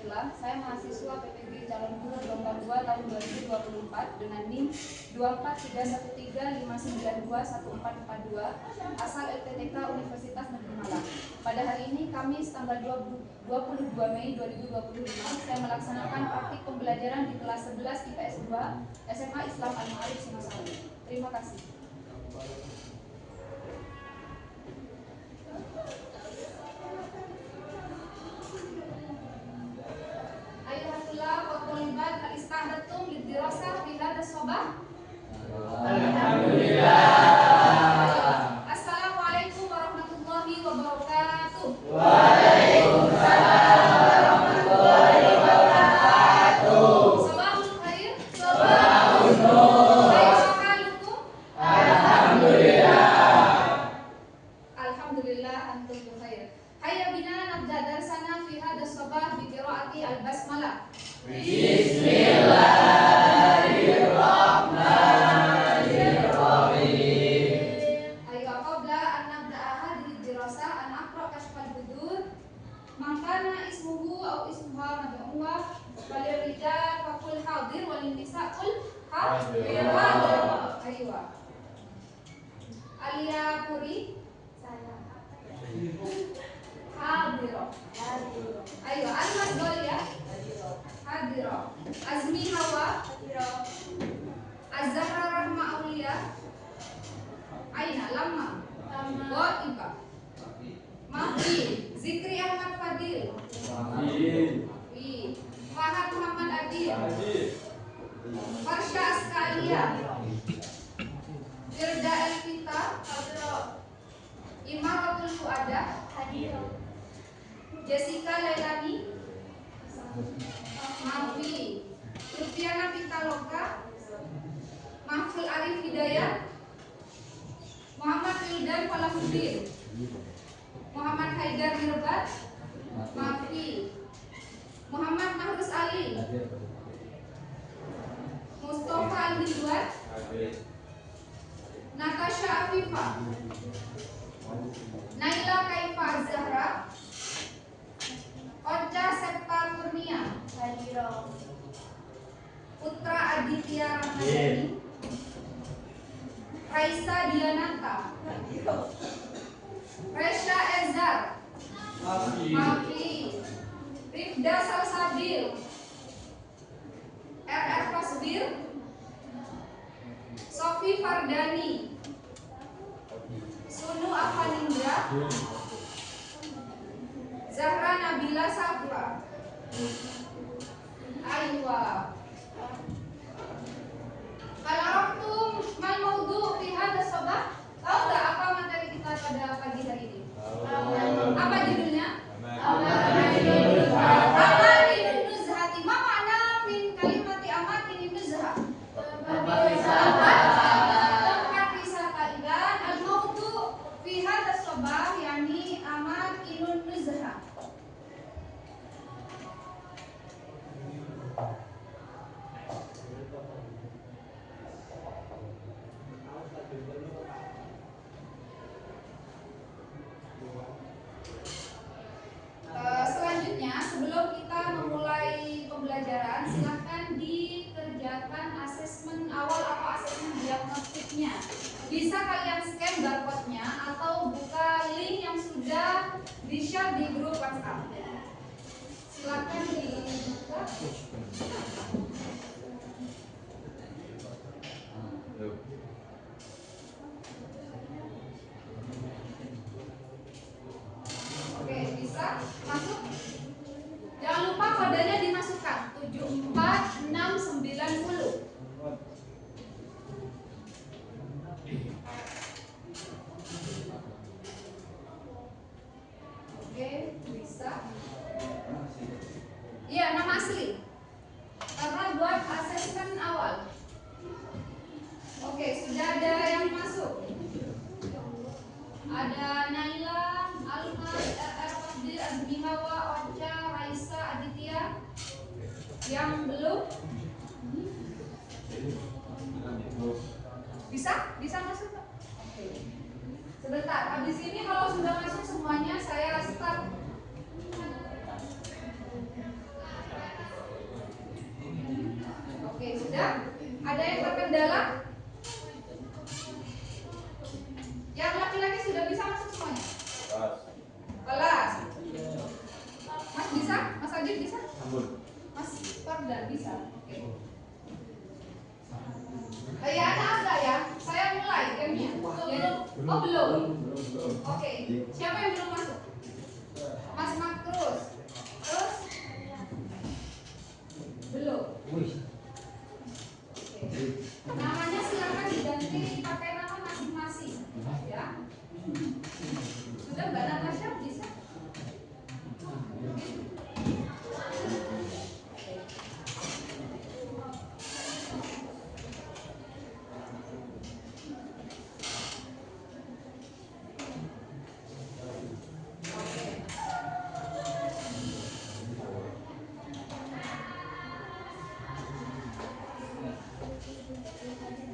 wabarakatuh. Saya mahasiswa PPG Calon Guru Gelombang 2 tahun 2024 dengan NIM 24313592142 asal LPTK Universitas Negeri Malang. Pada hari ini Kamis tanggal 22 Mei 2025 saya melaksanakan praktik pembelajaran di kelas 11 IPS 2 SMA Islam Al-Ma'arif Singosari. Terima kasih. Ista'adatum lidirasah fi hadzal sabah. Alhamdulillah. Assalamualaikum warahmatullahi wabarakatuh. Waalaikumsalam warahmatullahi wabarakatuh. Sabahul khair. Sabahul nur. Kaifa halukum? Alhamdulillah. Alhamdulillah antum bi khair. Hayya bina nabda darsana fi hadzal sabah bi qiraati al-basmalah. Bismillahirrahmanirrahim. Ayo qabla an nabda'a hadhihi dirasah an aqra kashfal budur. Man kana ismuhu aw ismuha mad'uwa falirrijal faqul hadir wal nisa qul hadir. Aywa. Alia Puri saya. Hadiro. Ayo Almas Golia. Hadiro. Azmi Hawa. Hadiro. Azhara Rahma Aulia. Aina Lama. Iba. Mahdi. Zikri Ahmad Fadil. Fahad Muhammad Adil. Farsha Askalia. Firda Elvita. Imaratul Fuada. Jessica Leilani. Mafi. Rupiana Pitaloka. Mahful Arif Hidayat. Muhammad Wildan Falahuddin. Muhammad Haidar Mirbat. Mafi. Muhammad Mahrus Ali. Mustafa Al-Hidwat. Natasha Afifa. Naila Kaifa Zahra. Ocha Septa Kurnia. Putra Aditya Ramadhani. Raisa Dianata. Resha Ezar. Mafi. Rifda Salsabil. RR Fasbir. Sofi Fardani. Sunu Avalindra. Zahra Nabila Safra. Aywa. Kalau waktu mal maudhu fi hadzal sabah, tahu enggak apa materi kita pada pagi hari ini? Apa judulnya? Amakinun nuzhati. Ma makna min kalimati amakinun nuzha? Tempat wisata. Idan al maudhu fi hadzal sabah yani amakinun nuzha. Selanjutnya, sebelum kita memulai pembelajaran, silakan dikerjakan asesmen awal atau asesmen diagnostiknya. Bisa kalian scan barcode-nya atau buka link yang sudah di-share di grup WhatsApp. Silakan dibuka. Oke, bisa masuk. Jangan lupa kodenya dimasukkan 74690. Oke, bisa. Iya, nama asli. Karena buat asesmen awal. Oke, sudah ada yang masuk. Ada Naila, Almas, RR Fadil, Azmi Hawa, Ocha, Raisa, Aditya. Yang belum? Bisa? Bisa masuk, Pak? Oke. Sebentar, habis ini kalau sudah masuk semuanya saya start. bisa. Oke. Ya ada agak ya. Saya mulai gamenya. Jadi, oh belum. Oke. Siapa yang belum masuk? Mas Makrus. Terus? Belum. Oke. Namanya silakan diganti pakai nama masing-masing. Ya. Sudah Mbak Natasha bisa?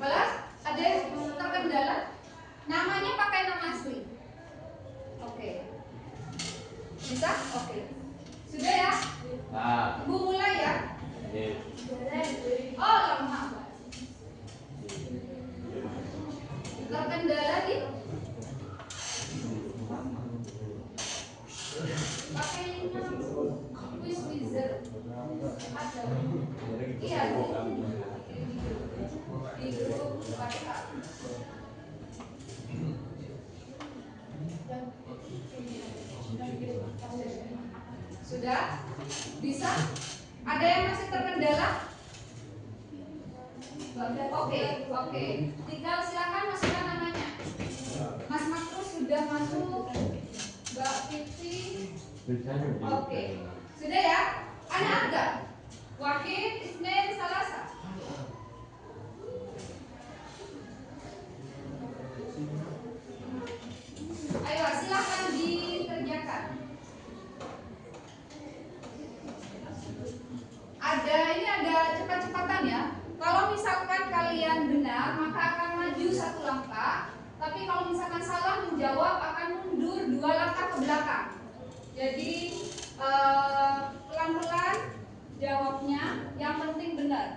Balas, ada yang terkendala? Namanya pakai nama asli. Oke. Bisa? Oke. Sudah ya? Nah, Ibu mulai ya? Oh, lama. Terkendala di? Pakai nama quiz wizard. Ada. Iya. Di grup WhatsApp. Sudah? Bisa? Ada yang masih terkendala? Oke. Tinggal silakan masukkan namanya. Mas Makrus sudah masuk. Mbak Fitri. Oke. Sudah ya? Ada enggak? Wahid, Ismail, Salasa. Ayo silakan dikerjakan. Ada cepat-cepatan ya. Kalau misalkan kalian benar maka akan maju 1 langkah. Tapi kalau misalkan salah menjawab akan mundur 2 langkah ke belakang. Jadi pelan-pelan jawabnya. Yang penting benar.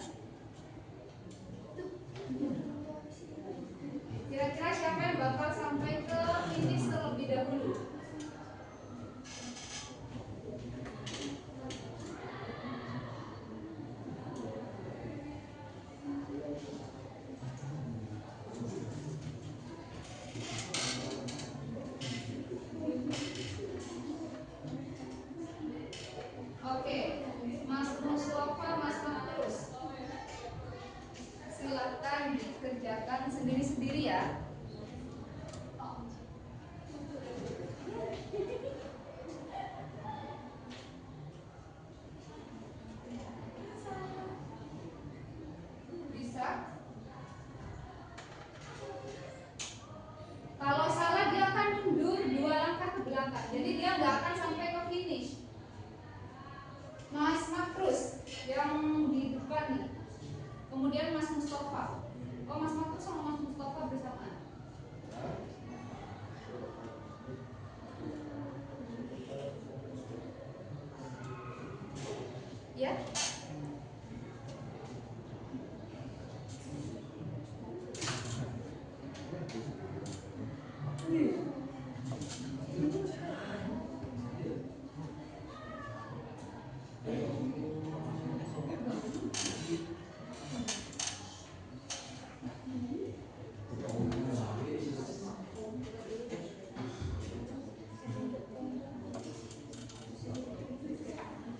Kira-kira siapa yang bakal sampai ke finish terlebih dahulu? Oke, Mas Mustafa, Mas Makrus. Silakan dikerjakan sendiri-sendiri ya. Bisa? Kalau salah dia akan mundur 2 langkah ke belakang. Jadi dia nggak akan sampai ke finish. Mas Makrus yang di depan nih. Kemudian Mas Mustafa. Oh, Mas Makrus sama Mas Mustafa bersamaan. Ya.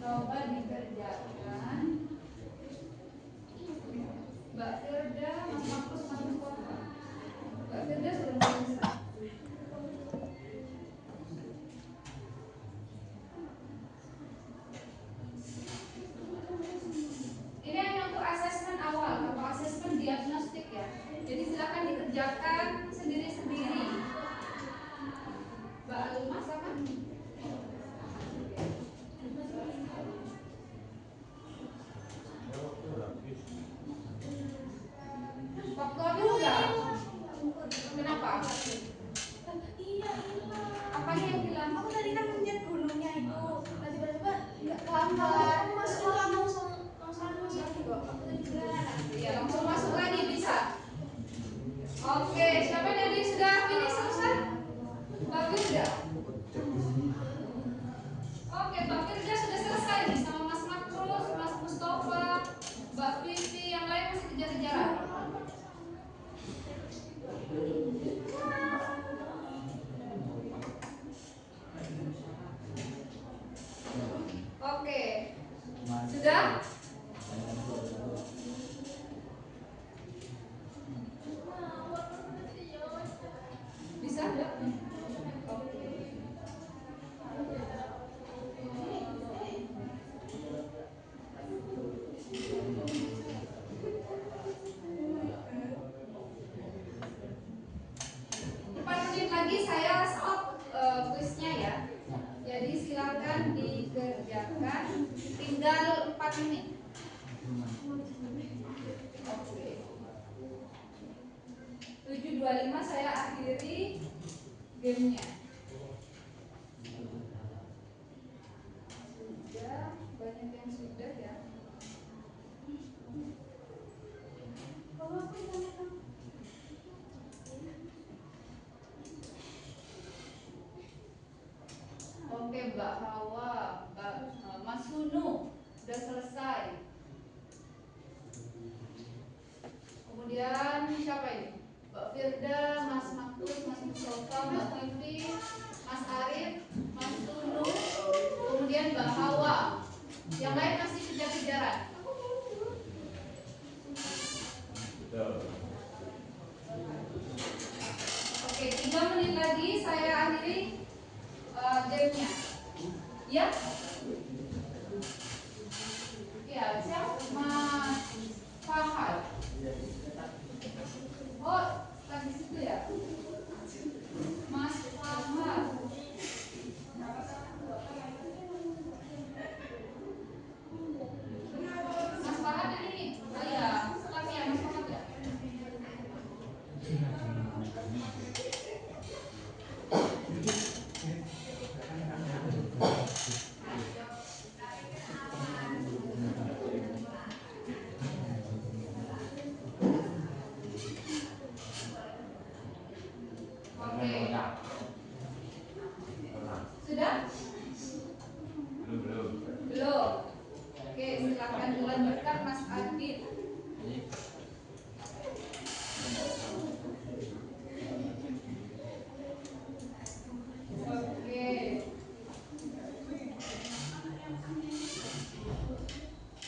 Coba dikerjakan. Mbak Firda, Mas Markus, Mas Mustafa. Mbak Firda sudah bisa. Ini hanya untuk asesmen awal atau asesmen diagnostik ya. Jadi silakan dikerjakan sendiri-sendiri. Mbak Alma sama? Waktu habis enggak? Kenapa? Apanya yang hilang? Aku tadi kan mencet gunungnya itu, tiba-tiba nggak Gambar. aku masuk langsung lagi kok. Aku tadi juga. Iya, langsung masuk lagi bisa. Oke, siapa dari sudah finish selesai? Mbak Firda. Oke, Mbak Firda sudah selesai nih sama Mas Makrus, Mas Mustafa, Sudah? Bisa enggak? Oke. Empat menit lagi saya stop kuisnya ya. Jadi silakan dikerjakan. Tinggal 4 menit. Oke. 7.25 saya akhiri gamenya. Sudah, banyak yang sudah ya. Oke, Mbak Hawa, Mas Hunu sudah selesai. Kemudian siapa ini? Mbak Firda, Mas Maktus, Mas Mustafa, Mbak Tivi, Mas Arif, Mas Hunu, kemudian Mbak Hawa. Yang lain masih kejar-kejaran. Oke, 3 menit lagi saya akhiri gamenya. Ya? Ya, siapa? Mas Fahad. Oh, lagi situ ya? Mas Fahad. Mas Fahad ini, ya, lagi ya Mas Fahad ya? Oke. Sudah? Belum. Belum. Oke, silakan dilanjutkan Mas Adit. Oke.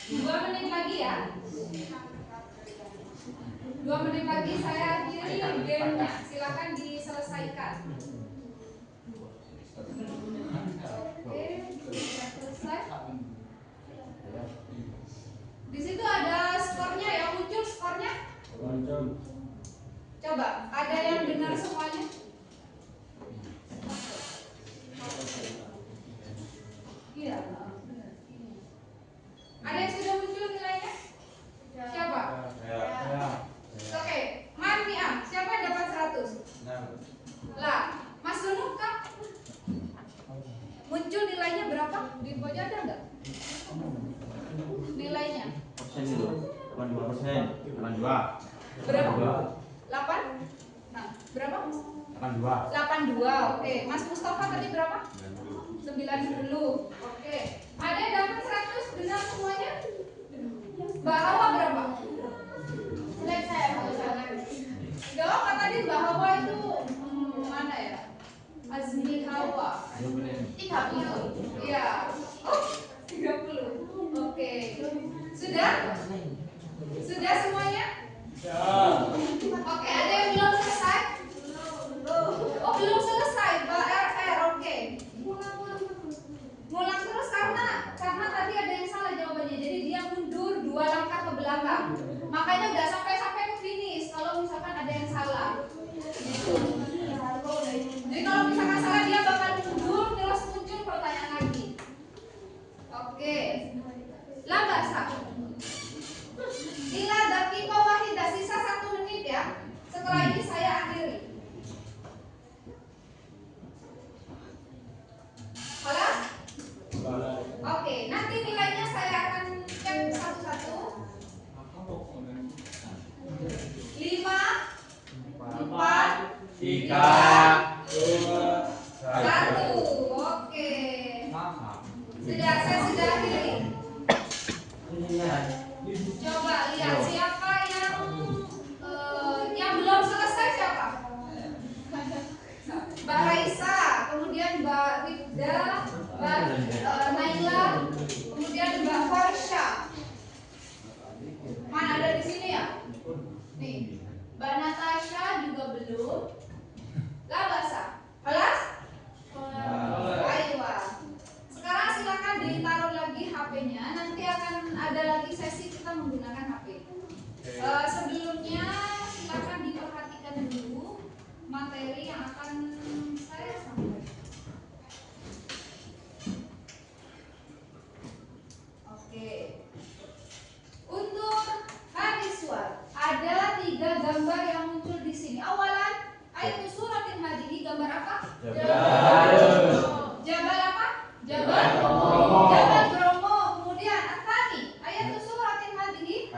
2 menit lagi ya. 2 menit lagi saya akhiri gamenya. Silakan diselesaikan. Oke, sudah selesai. Di situ ada skornya ya, muncul skornya. Coba, ada yang benar semuanya? Iya, benar. Ada yang sudah muncul nilainya? Siapa? Oke, Mania, siapa yang dapat 100? Lah, Mas Nunu kah? Muncul nilainya berapa? Di pojok ada nggak? Nilainya berapa? 8? Nah, berapa? 82. Oke, Mas Mustafa tadi berapa? 90. Oke. Ada yang dapat 100 benar semuanya? Mbak Hawa berapa? Selesai kalau jangan. Gak apa tadi Mbak Hawa itu mana ya? Azmi Hawa. 30. Iya. Oh, 30. Oke. Sudah? Sudah semuanya? Oke, ada yang belum selesai? Oh, belum selesai, Mbak RR. Oke. Ngulang terus karena tadi ada yang salah jawabannya. Jadi dia mundur 2 langkah ke belakang. Makanya nggak sampai ke finish kalau misalkan ada yang salah. Gitu. Jadi kalau misalkan salah dia bakal mundur terus muncul pertanyaan lagi. Oke. Labasa. Ila daqiqah wahidah, sisa 1 menit ya. Setelah ini saya akhiri. Halo? Oke, nanti nilainya saya akan cek satu-satu. 5, 4, 3, 1. Oke. Saya sudah akhiri. Coba lihat siapa yang belum selesai siapa? Mbak Raisa, kemudian Mbak Rifda, Mbak Naila, kemudian Mbak Farsha. ditaruh lagi HP-nya. Nanti akan ada lagi sesi kita menggunakan HP. Sebelumnya silakan diperhatikan dulu materi yang akan saya sampaikan. Oke. Untuk hadiswar ada 3 gambar yang muncul di sini. Awalan ayat suratin hadihi gambar apa? Jabal apa? Jabal Bromo. Jabal Bromo. Kemudian Atani ayat suratin hadihi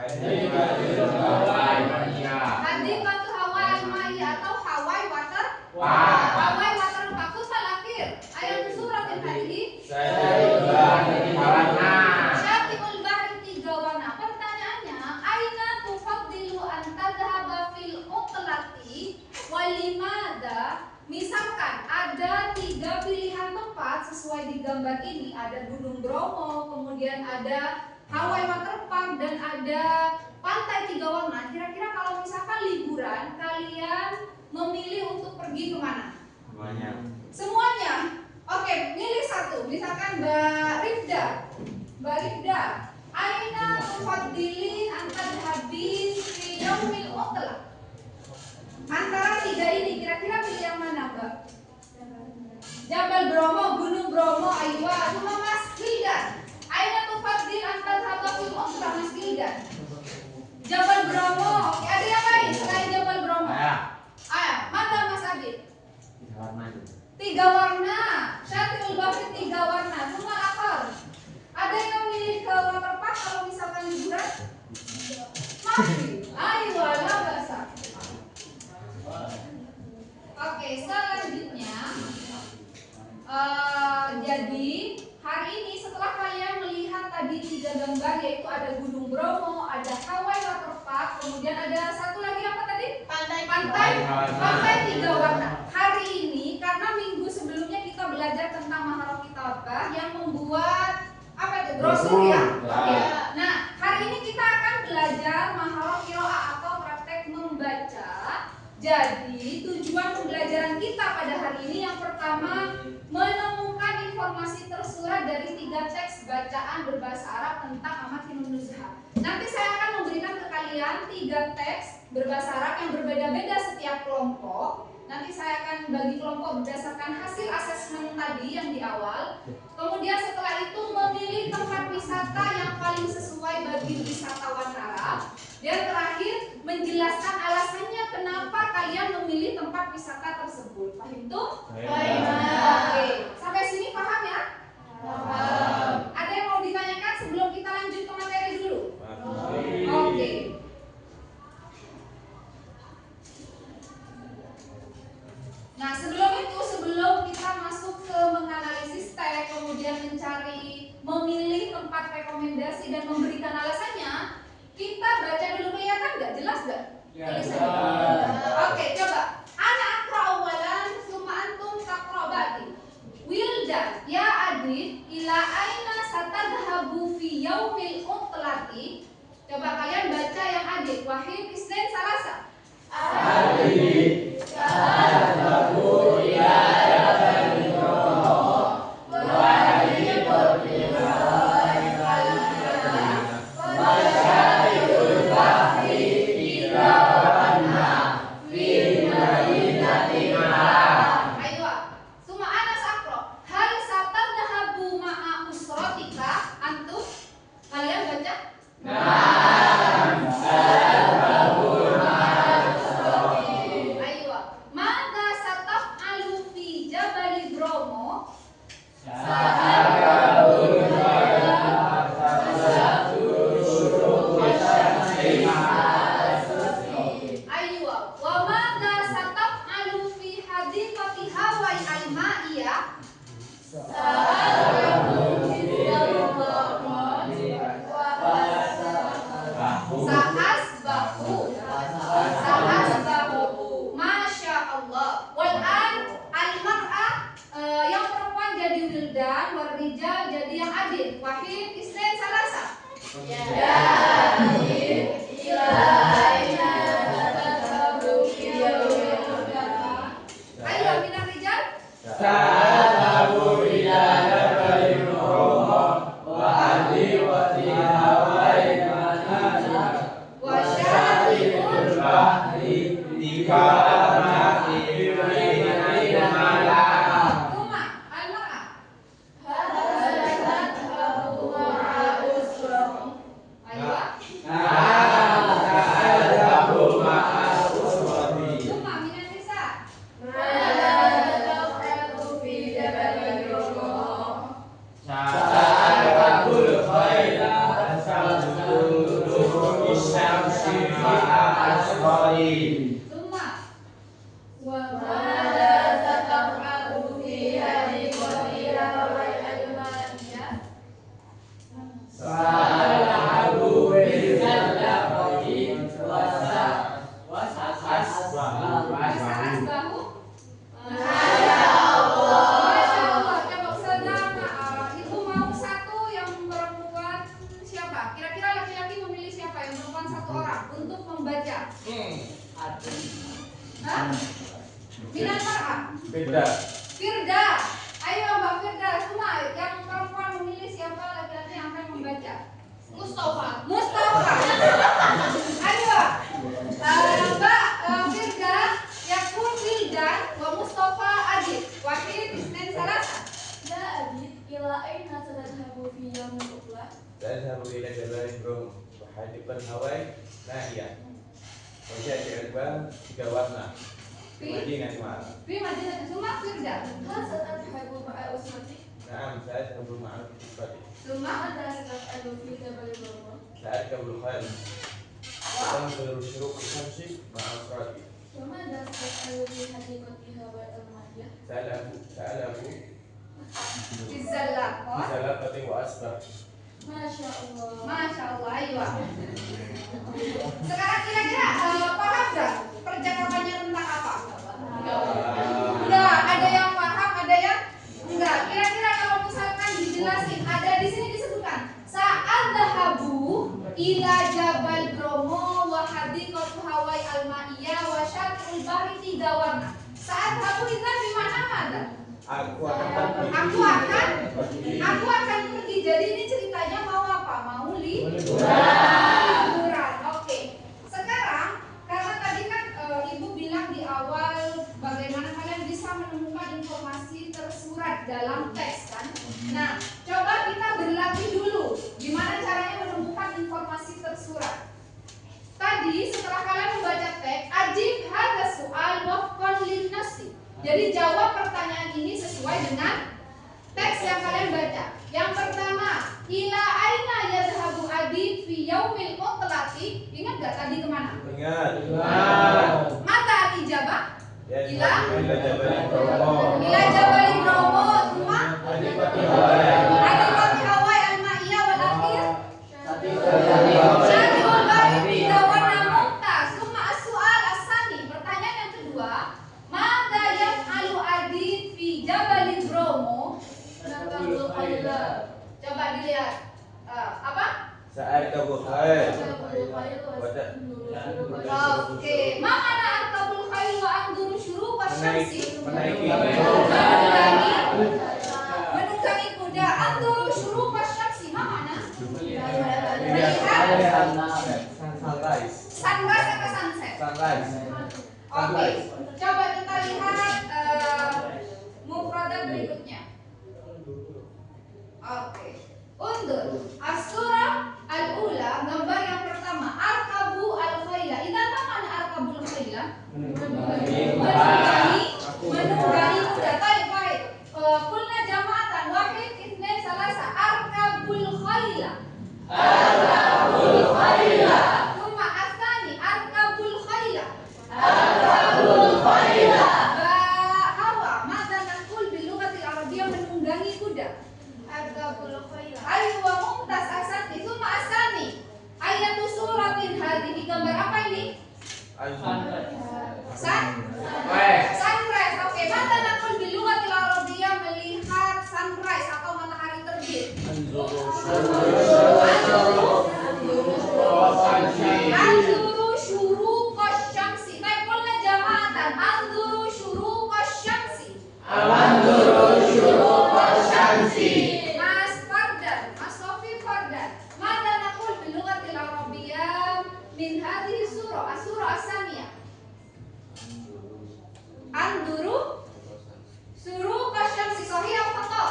Hadikatu Hawaii Mai atau Hawaii Water. Hawaii Water Park akhir ayat suratin hadihi Syatibul Bahri 3 warna. Pertanyaannya, aina tufaddilu an tadhhaba fil uqlati walimada? Misalkan ada 3 pilihan tempat sesuai di gambar ini, ada Gunung Bromo, kemudian ada Hawaii Water Park dan ada pantai 3 warna. Kira-kira kalau misalkan liburan, kalian memilih untuk pergi kemana? Semuanya. Oke, milih satu. Misalkan Mbak Rifda, aina tufaddilin antar habis fi yaumil utlah. Antara 3 ini kira-kira pilih yang mana, Mbak? Jabal Bromo, Gunung Bromo, Aywa, cuma Mas Wildan. Aina tufaddil antar habis utlah, Mas Wildan. Jabal Bromo. Oke, ada yang lain selain Jabal Bromo? Ayah, mana Mas Adit? 3 warna. Syatibul Bahri 3 warna. Semua lapar. Ada yang milih ke waterpark kalau misalkan liburan? Masih. Ayo, lah bahasa. Oke, selanjutnya jadi hari ini setelah kalian melihat tadi 3 gambar, yaitu ada Gunung Bromo, ada Hawaii Water Park, kemudian ada satu lagi apa tadi? Pantai 3 warna. Hari ini karena minggu sebelumnya kita belajar tentang Maharah Kitabah yang membuat apa itu? Brosur ya? Nah, hari ini kita akan belajar Maharah Qiraah atau praktek membaca. Jadi, tujuan pembelajaran kita pada hari ini yang pertama menemukan informasi tersurat dari 3 teks bacaan berbahasa Arab tentang Amakinun Nuzha. Nanti saya akan memberikan ke kalian 3 teks berbahasa Arab yang berbeda-beda setiap kelompok. Nanti saya akan bagi kelompok berdasarkan hasil asesmen tadi yang di awal. Kemudian setelah itu memilih tempat wisata yang paling sesuai bagi wisatawan Arab. Dan terakhir menjelaskan alasannya kenapa kalian memilih tempat wisata tersebut. Paham itu? Oke. Sampai sini paham ya? Paham. Ada yang mau ditanyakan sebelum kita lanjut ke materi dulu? Oke. Nah, sebelum kita masuk ke menganalisis teks, kemudian memilih tempat rekomendasi dan memberikan alasannya, kita baca dulu. Kelihatan nggak? Jelas nggak? Oke, coba. Ana aqra awalan, summa antum taqra ba'di. Wildan, ya Adit, ila aina satadhabu fi yaumil utlati. Coba kalian baca yang Adit. Wahid, Isnin, Salasa. Adit, satadhabu ila Jabal Bromo. Wahid, Tadhabu ila Jabal Bromo Summa. وماذا ستفعل في حديقة هواي المائية؟ سألعب بالزلقي Asbahu. Masya Allah. Masya Allah. Coba saudara, ibu mau satu yang perempuan siapa? Kira-kira laki-laki memilih siapa? Yang perempuan satu orang untuk membaca. Hah? Minan mar'ah. Beda. Firda. Ayo Mbak Firda, semua yang perempuan memilih siapa, laki-laki yang akan membaca? Mustafa. Mustafa. Ayo. Mbak Firda, yakun Wildan wa Mustafa Adib. Wahid isnin salasa. لا أجد إلى أين تذهب في يوم الأخرى؟ سأذهب إلى جبل بروم وحديقة هواي نائية وجاءت علبة جوابنا في مدينة معنا. Fi Madinah Suma Firda. هل ستذهب مع أسرتك؟ نعم سأذهب مع أسرتي. Suma ماذا ستفعل في جبل الرمل؟ سأركب الخيل وأنظر شروق الشمس مع أسرتي. وماذا ستفعل في حديقة هواي المائية؟ سألعب Izzallaqah. بزلاقة وأسبح. ما شاء الله. Masya Allah, ayo. Sekarang kira-kira paham nggak percakapannya tentang apa? Enggak, ada yang paham, ada yang enggak. Kira-kira kalau misalkan dijelasin, ada di sini disebutkan Sa'adhabu ila Jabal Bromo wa hadiqatu Hawai al-Ma'iyah wa syarqul bahri 3 warna. Sa'adhabu itu di mana ada? Aku akan Aku akan pergi. Jadi ini ceritanya mau apa? Mau liburan. Oke. Sekarang karena tadi kan Ibu bilang di awal bagaimana kalian bisa menemukan informasi tersurat dalam teks kan? Nah, coba kita berlatih dulu gimana caranya menemukan informasi tersurat. Tadi setelah kalian membaca teks, ajib hadza su'al wafqan linnasi. Jadi jawab pertanyaan ini sesuai dengan teks yang kalian baca. Yang pertama, ila aina yadhhabu adib fi yaumil utlati. Ingat gak tadi kemana? ingat. Mata ijabah Ila Jabal Bromo. ila Jabal Bromo semua Hadiqati Hawai. adibati Hawai al-Ma'iyah wal akhir Syarqul bahri tiga warna mumtaz. Summa as-su'al as-sani. Pertanyaan yang kedua, mada yaf'alu adib fi Jabal Bromo? Nakabul khayla. Coba dilihat apa? Sa'arkabu khail. Nakabul khayla Wadah. Oke, makna arkabul khail wa anzuru syuruq wasyamsi. Menaiki Menunggangi kuda, anzuru syuruq wasyamsi. Makna Sunrise. sunrise atau sunset? Sunrise. Oke, coba kita lihat mufradat berikutnya. Oke, undur as-surah al-ula, gambar yang pertama, arkabu al-khaila. Idan mana arkabul khaila? Menunggangi kuda. Baik. Kulna jama'atan wahid itsnain salasa arkabul khaila. Kuma asani arkabul khaila. Hawa, mada naqul bil lughati al-arabiyyah, menunggangi kuda. Nakabul khayla. Ayu wa mumtaz asani. Kuma asani ayatu suratin hadhihi. Gambar apa ini? Sunrise. Oke, mada naqul bil lughati al-arabiyyah, melihat sunrise atau matahari terbit. Anzuru syuruqasy syamsi. Baik, qulna jama'atan. Anzuru syuruqasy syamsi. Mas Fardan, Mas Sofi Fardan. Mada naqul bil lughatil arabiyyah min hadhihi surah, as-surah as-saniyah. Anzuru syuruqasy syamsi. Sahih atau khata'?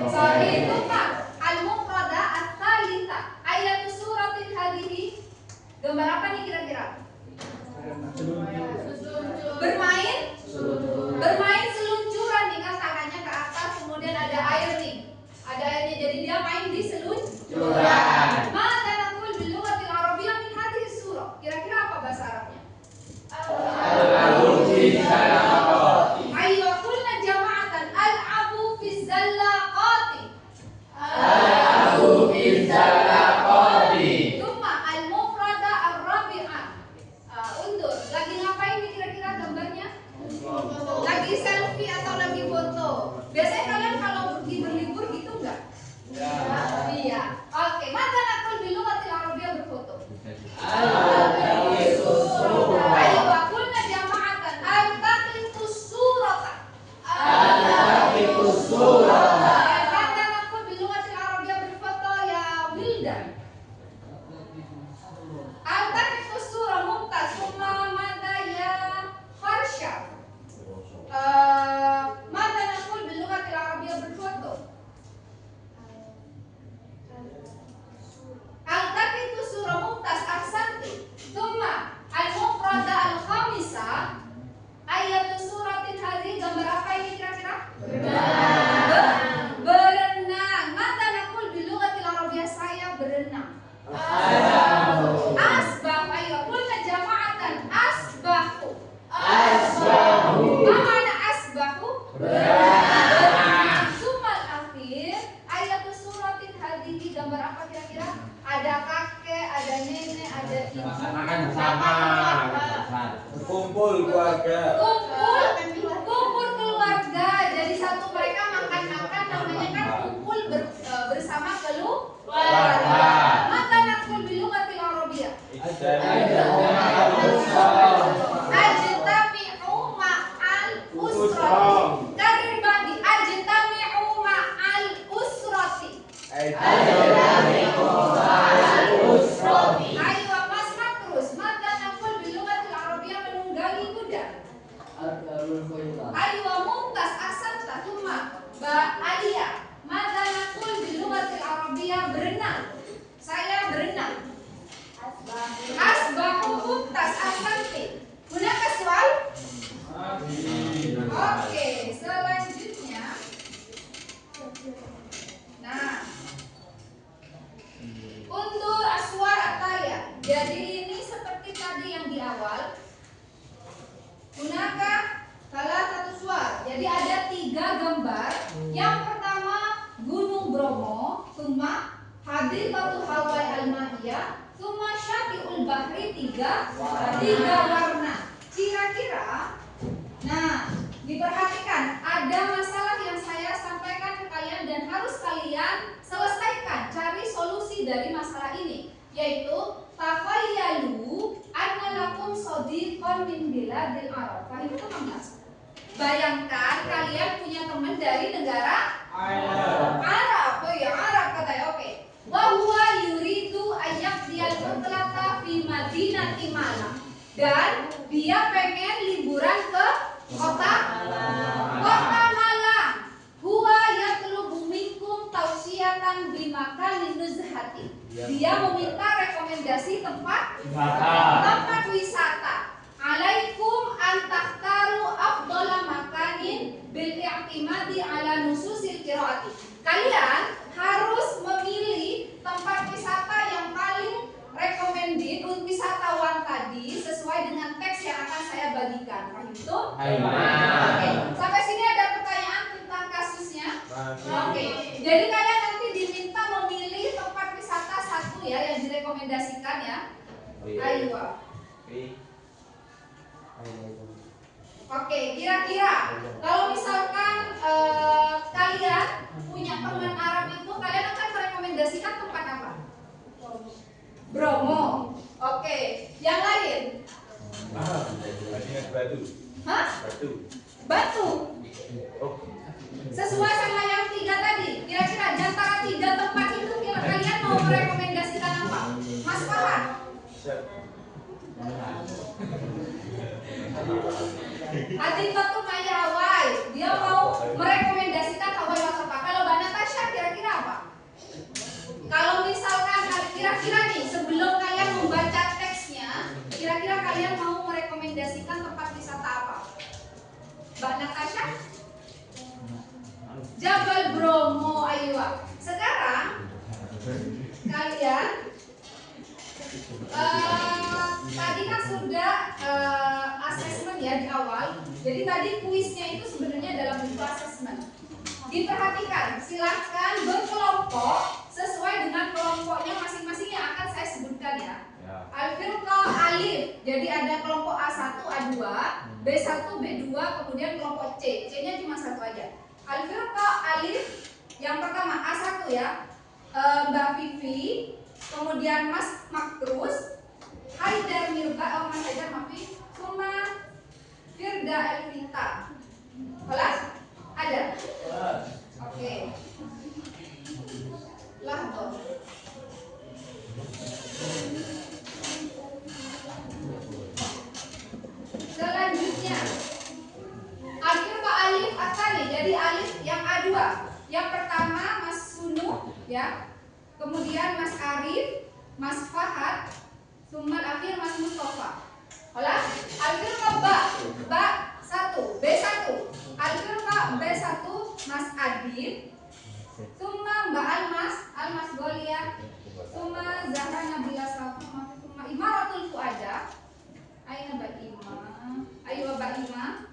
Sahih. Thumma al-mufrada Cuma al-mufrada ar-rabi'ah. Undur. Lagi ngapain nih kira-kira gambarnya? Lagi selfie atau lagi foto? Biasanya kalian kalau pergi berlibur gitu enggak? Iya. Oke, maka nakul bilughatil arabiyyah berfoto. Ayo, kulna jama'atan al-taqitu surata. Maka nakul bilughatil arabiyyah berfoto ya Wildan. Al-taqitu surah mumtaz. Summa mada ya Farsha. Mada nakul bilughatil arabiyyah berfoto. Al-taqitu surah mumtaz ahsanti. Thumma al-mufrada al-khamisah ayatu suratin hadhi. Gambar apa ini kira-kira? Berenang. Mata nakul bilughatil arabiyyah, saya berenang. Asbah. Ayo kulna jama'atan asbahu. Apa makna asbahu? Sumal akhir ayatu suratin hadhihi. Gambar apa kira-kira? Ada kakek, ada nenek, ada ibu. Kumpul keluarga. Kumpul keluarga. Jadi satu mereka makan-makan, namanya kan kumpul bersama keluarga. Mata nakul bilughatil arabiyyah. Ajtami'u ma'al usrati. Karir bagi ajtami'u ma'al usrati. Ayo Mas terus. Mata nakul bilughatil arabiyyah menunggangi kuda. Ayo mumtaz ahsanta. Thumma ba Alia. Mata nakul bilughatil arabiyyah berenang. Saya berenang. Asbahu mumtaz ahsanti. Gunaka soal? Oke, selanjutnya. Nah, undur aswar ataya. Jadi ini seperti tadi yang di awal. Gunaka salah satu suar. Jadi ada 3 gambar. Yang pertama Gunung Bromo, Summa Hadithatu Hawai Al-Mahiyah, Summa Syati'ul Bahri. 3 warna. Kira-kira, nah diperhatikan ada masalah yang saya sampaikan ke kalian dan harus kalian selesaikan, cari solusi dari masalah ini, yaitu takhayyalu anna lakum shadiqan min biladil Arab. Fahim itu 16. Bayangkan kalian punya teman dari negara Arab. Oh ya, Arab katanya. Oke. Wa huwa yuridu ayyaqdiyal mutlaka fi madinati Malang. Dan dia pengen liburan ke kota Malang. Huwa yatlubu minkum tawsiyatan bi makanin nuzhati. Dia meminta rekomendasi tempat wisata. Alaikum an takhtaru afdhala makanin bil i'timadi ala nususil qiraati. Kalian harus memilih tempat wisata yang paling recommended untuk wisatawan tadi sesuai dengan teks yang akan saya bagikan. Paham itu? Oke. Sampai sini ada pertanyaan tentang kasusnya? Oke. Jadi kalian nanti diminta memilih tempat wisata satu ya yang direkomendasikan ya. Ayo. Oke, kira-kira kalau misalkan kalian punya teman Arab itu, kalian akan merekomendasikan tempat apa? Bromo. Oke, yang lain? Batu. Hah? Batu. Sesuai sama yang 3 tadi. Kira-kira di antara 3 tempat itu kalian mau merekomendasikan apa? Mas Farhan? Hati Batu Maya Hawaii. Dia mau merekomendasikan Hawaii Waterpark. Kalau Mbak Natasha kira-kira apa? Kalau misalkan kira-kira nih sebelum kalian membaca teksnya, kira-kira kalian mau merekomendasikan tempat wisata apa? Mbak Natasha? Jabal Bromo. Ayo. Sekarang kalian tadi kan sudah asesmen ya di awal. Jadi tadi kuisnya itu sebenarnya dalam bentuk asesmen. Diperhatikan, silahkan berkelompok sesuai dengan kelompok A1 A2, B1 B2, kemudian kelompok C. C-nya cuma satu aja. Al-firqah alif yang pertama A1 ya. Mbak Vivi, kemudian Mas Makrus, Haidar Mirba, Mas Haidar Mafi, Suma Firda Elvita. Kelas? Ada? Oke. Lah toh. Selanjutnya Al-firqah alif asani, jadi alif yang A2. Yang pertama Mas Sunu ya. Kemudian Mas Arif, Mas Fahad, Sumal akhir Mas Mustafa. Kelas? Al-firqah ba 1, B1. Al-firqah B1 Mas Adib, Suma Mbak Almas Golia, Suma Zahra Nabila Safa, Suma Imaratul Fuada, Aina Mbak Ima, Ayo Mbak Ima,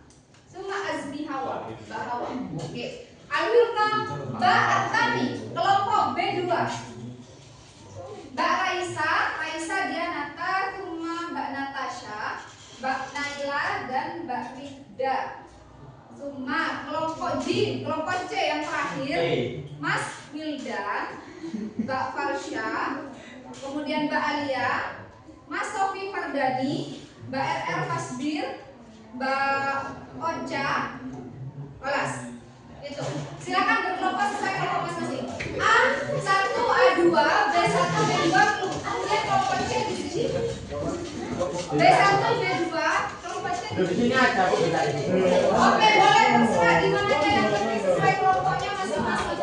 Suma Azmi Hawa, Mbak Hawa. Oke. Al-firqah Ba At-Tani, kelompok B2. Mbak Raisa Dianata, Suma Mbak Natasha, Mbak Naila dan Mbak Rida. Suma kelompok J, kelompok C yang terakhir, Mas Wildan, Mbak Farsha, kemudian Mbak Alia, Mas Sofi Fardani, Mbak RR Fasbir, Mbak Ocha. Kelas itu. Silakan berkelompok sesuai kelompok masing-masing. A1, A2, B1, B2, kemudian kelompok C di sini. B1, B2, kelompok C di sini. Oke, boleh terserah gimana aja yang penting sesuai kelompoknya masing-masing.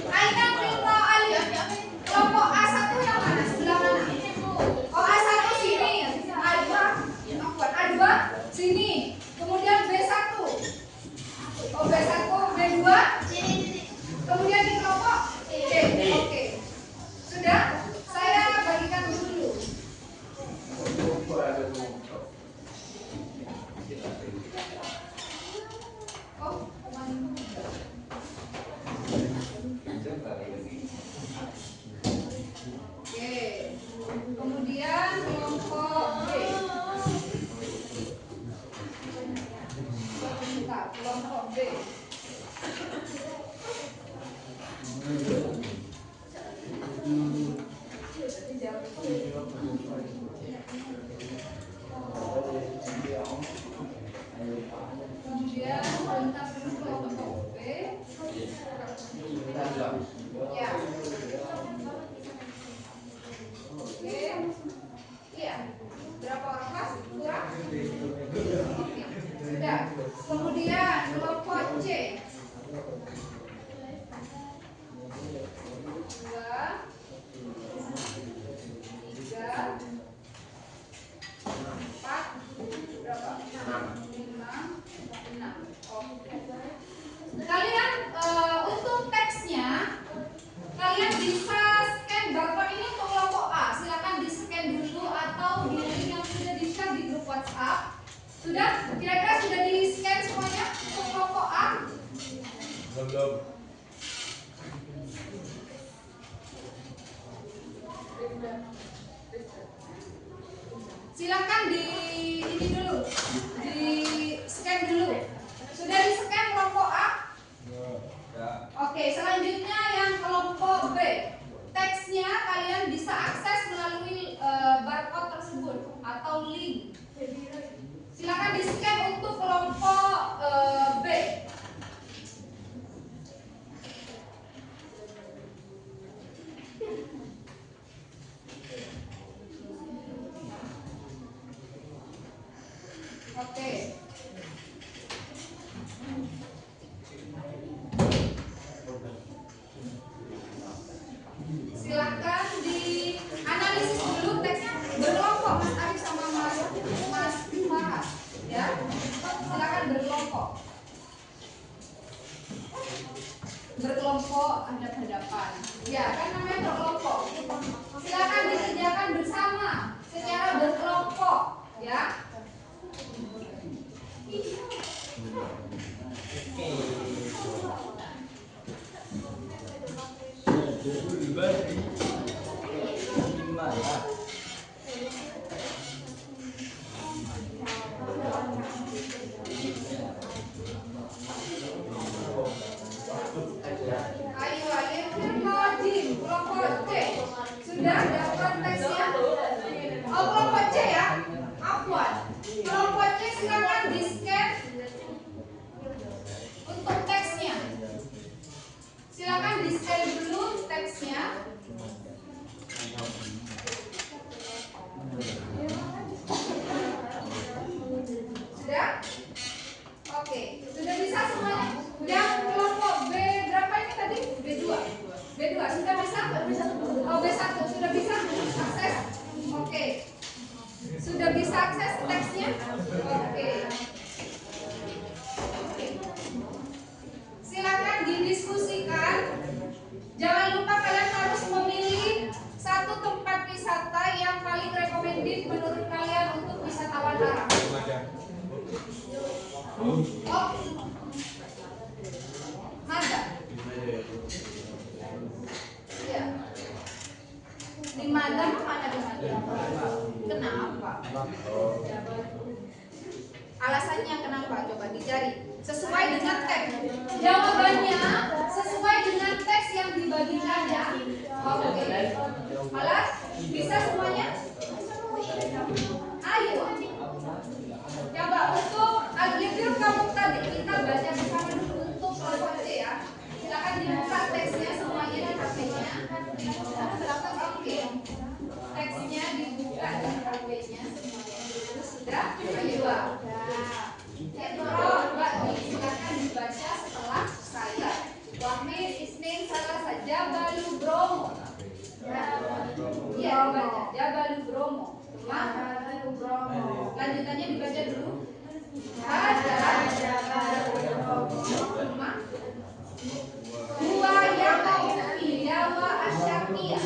Aina Firqah alif. Kelompok A1 yang mana? Sebelah mana? Oh, A1 sini. A2 sini. Kemudian B1. Oh, B1, B2 sini. Kemudian di kelompok C. Oke. Sudah? Saya bagikan dulu. Oh, oke. Kemudian kelompok B. Bentar, kelompok B. Kemudian bentar kelompok B. Ya. Oke. Iya. Berapa orang kelas? Kurang? Oke. Sudah. Kemudian kelompok C. 6. Kalian untuk teksnya kalian bisa scan barcode ini untuk kelompok A. Silakan di scan dulu atau di link yang sudah di-share di grup WhatsApp. Sudah? Kira-kira sudah di scan semuanya untuk kelompok A? Belum. Silakan di ini dulu, di scan dulu. Sudah di scan kelompok A? Oke, selanjutnya yang kelompok B. Teksnya kalian bisa akses melalui barcode tersebut atau link. Silakan di scan untuk kelompok B. Oke. Silakan dianalisis dulu teksnya berkelompok Mas Arif sama Mas Farah, ya. Silakan berkelompok. berkelompok hadap-hadapan. Ya, kan namanya berkelompok. Silakan dikerjakan bersama secara berkelompok, ya. Ayo, Jim, kelompok C. Sudah dapat teksnya? Oh, kelompok C ya? Afwan. Kelompok C silakan di-scan untuk teksnya. Silakan di-scan dulu teksnya. Sudah? Oke, sudah bisa semuanya? Yang kelompok B berapa ini tadi? B2. B2 sudah bisa? Oh, B1 sudah bisa akses? Oke. Sudah bisa akses teksnya? Oke. Silakan didiskusikan. Jangan lupa kalian harus memilih satu tempat wisata yang paling recommended menurut kalian untuk wisatawan Arab. Oh, ada. Iya. Di Madam mana di Madam? Kenapa? Alasannya kenapa? Coba dicari. Sesuai dengan teks. Jawabannya sesuai dengan teks yang dibagikan ya. Oke. Alas, bisa semuanya? Ayo. Coba untuk review kamu tadi kita baca bersama dulu untuk kelompok C ya. Silakan dibuka teksnya semuanya di HP-nya. Oke. Teksnya dibuka di HP-nya semuanya dulu sudah. Ayo. Silakan dibaca setelah saya. Wahid Isnin salah saja Balu Bromo. Iya dibaca Jabalu Bromo. Lanjutannya dibaca dulu. Buaya Kaufi Jawa Asyakia.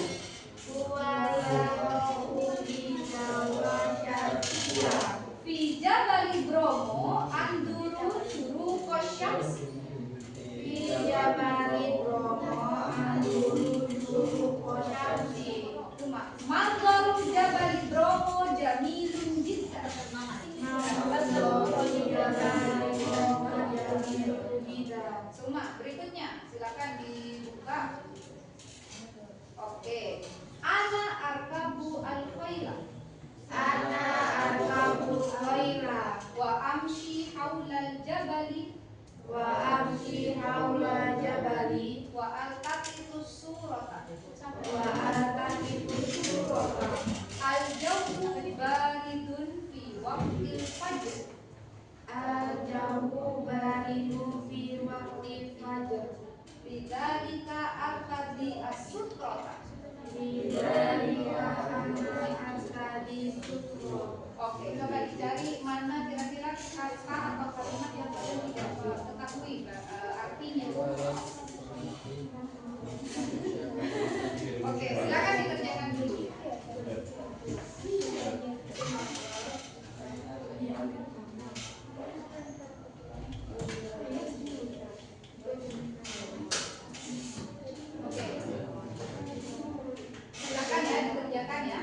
Fi Jabali Bromo Anduru Ruko Syams. Manzaru Jabali Bromo Jamilun Jidda. Suma berikutnya silakan dibuka. Oke. Ana arkabu al-khaila. Wa amshi haulal jabali. Wa altaqitu surata. Al-jawwu baridun fi waqtil fajr. Bidzalika al-qadhi as-sutrata. Oke, coba dicari mana kira-kira kata atau kalimat yang kalian tidak ketahui artinya. Oke, silakan dikerjakan dulu. Oke. Silakan ya dikerjakan ya.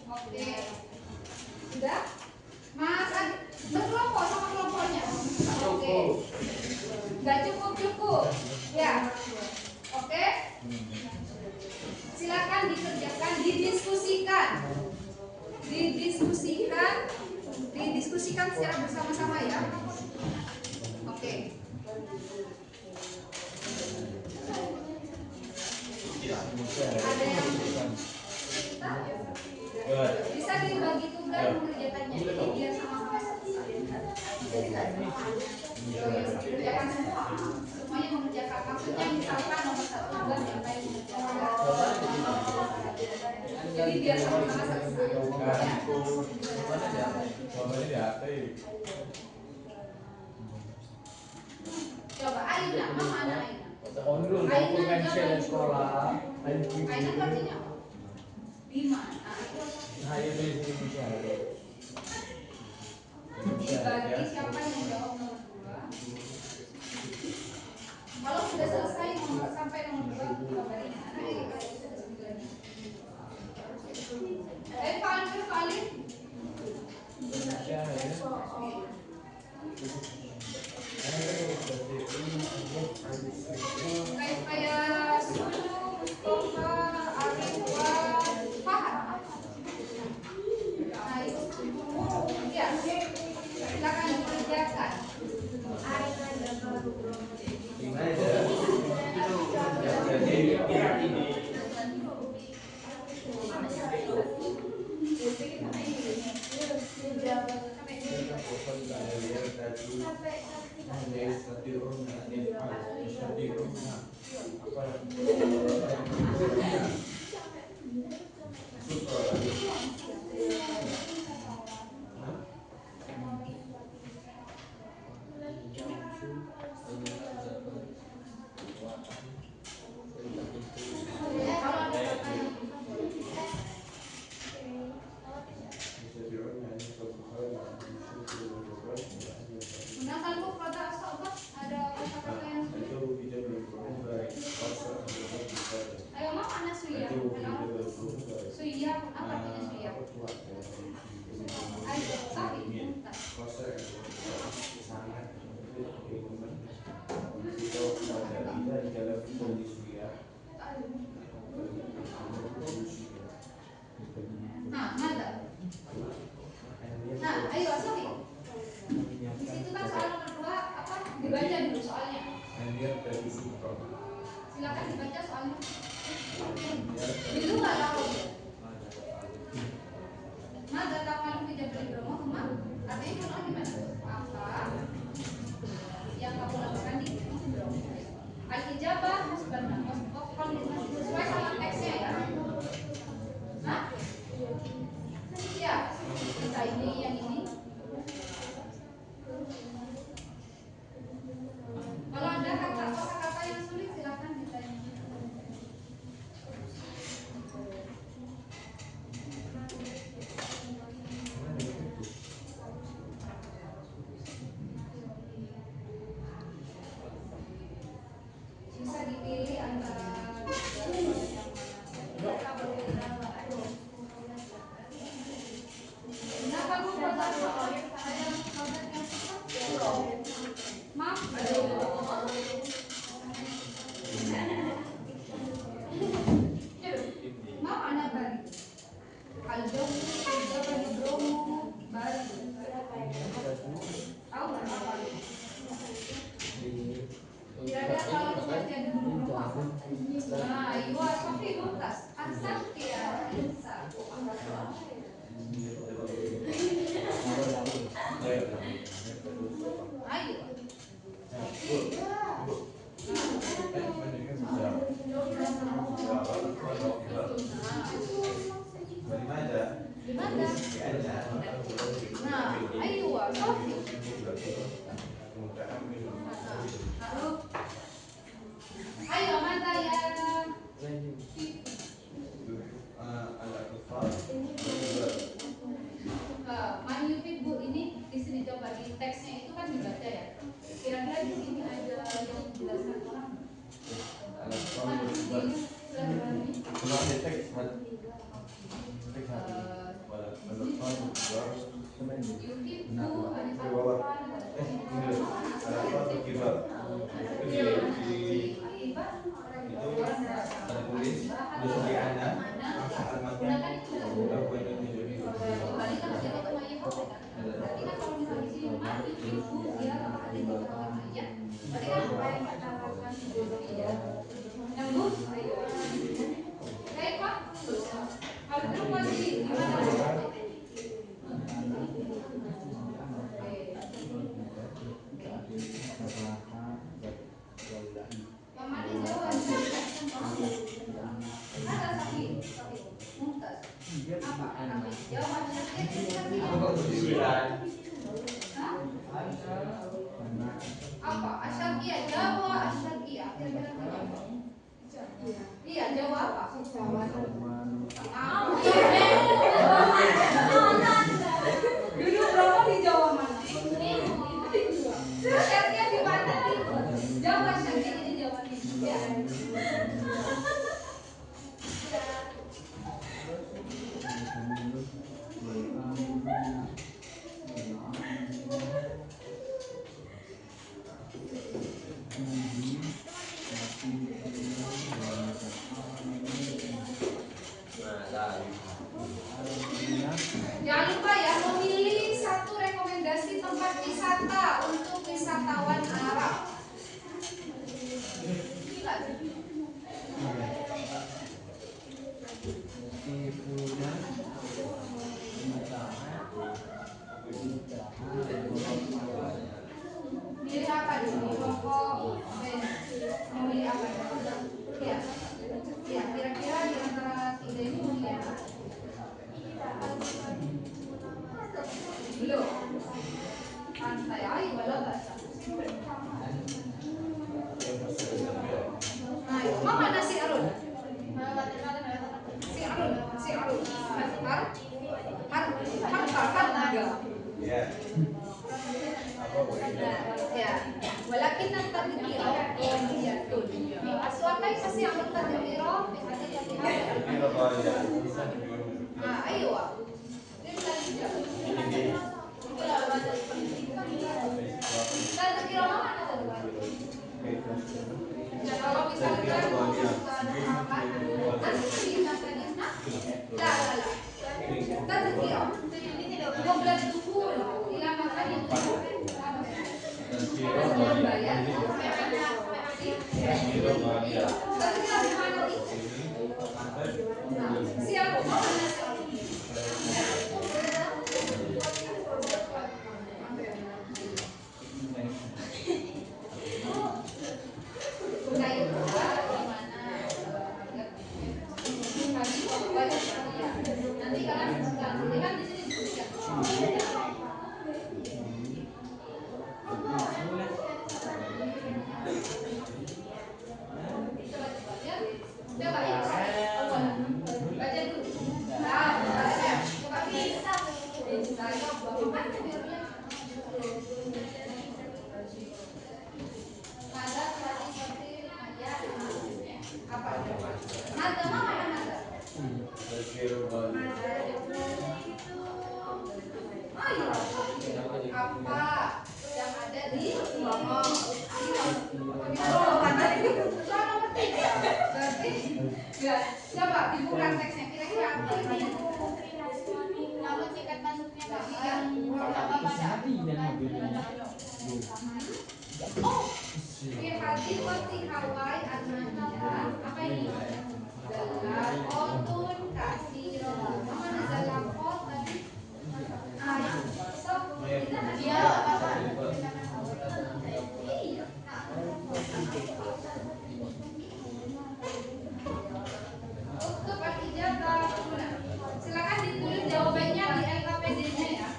Oke. Sudah? Mas Adi, berkelompok sama kelompoknya. Oke. Enggak cukup. Ya. Oke. Silakan dikerjakan, didiskusikan secara bersama-sama ya. Oke. Ada yang bisa dibagi tugas mengerjakannya, jadi biar sama-sama kerjakan semua, semuanya mengerjakan. Maksudnya misalkan nomor 1 tugas yang lain mengerjakan, jadi biar sama-sama selesai. Coba Aina, mana Aina? Aina sekolah. Aina artinya apa? Lima. Nah, itu dibagi siapa yang menjawab nomor 2. Kalau sudah selesai sampai nomor 2 kabarin ya. Pak Alif. Kayak Sulu, Mustafa, Arifwa, Fahad. Nah itu ya, silakan dikerjakan. Gimana ya? Jadi ini gunakan tuh kata asal ada kata-kata yang ayo mak mana suya? Suya apa artinya suya? Ayo sapi. Nah, mana? Nah, ayo sapi. Di situ kan soal nomor 2 apa? Dibaca dulu soalnya. Silakan dibaca soalnya. Dulu nggak tahu. Mada kapan tidak beli promo cuma artinya kan gimana? Apa yang kamu lakukan di promo? Al-ijabah hasbanah sesuai sama teksnya ya. Hah? Ya, kita ini yang ini. Kalau ada kata-kata yang sulit silakan ditanya. Bisa dipilih antara maaf maaf anak bari Aljom bagi Bromo bari tahu nggak apa kira-kira kalau membaca di Bromo apa? Nah iya Sofi Mumtaz Asante ya Insa ayo Gimana? Nah, ayo Sofi. Ayo mata ya. Manufit Bu ini di sini coba di teksnya itu kan dibaca ya. Kira-kira di sini ada yang menjelaskan orang? Apa? Asyarqiyah, Jawa Asyarqiyah. Kira-kira apa? Iya, Jawa apa? Dulu berapa di Jawa mana? Asyarqiyah di mana? Jawa Asyarqiyah di Jawa Indonesia. Jangan lupa ya, memilih satu rekomendasi tempat wisata untuk wisatawan Arab. Milih apa di sini? Rokok, memilih apa? Ya, ya kira-kira di antara tiga ini memilih apa? Belum. Pantai air wala bahasa. Nah, itu mama nasi arun. Si arun. Har. Ya. Apa boleh? Ya. Walakin tadbiro jatuh. Aswakai kasih amal tadbiro. Tadbiro qaida. Ah, ayo. Tadbiro mana tadbiro? Ya, kalau misalkan apa yang ada di bawah? Coba dibuka teksnya, kira-kira apa ini? Namun tingkat masuknya Yang oh, fi hadiqati Hawaii Atlantia. Apa ini? Zalaqatun katsirah. Mana zalaqat tadi? So, dia apa? iya. Untuk al-ijabah, silakan ditulis jawabannya di LKPD-nya ya.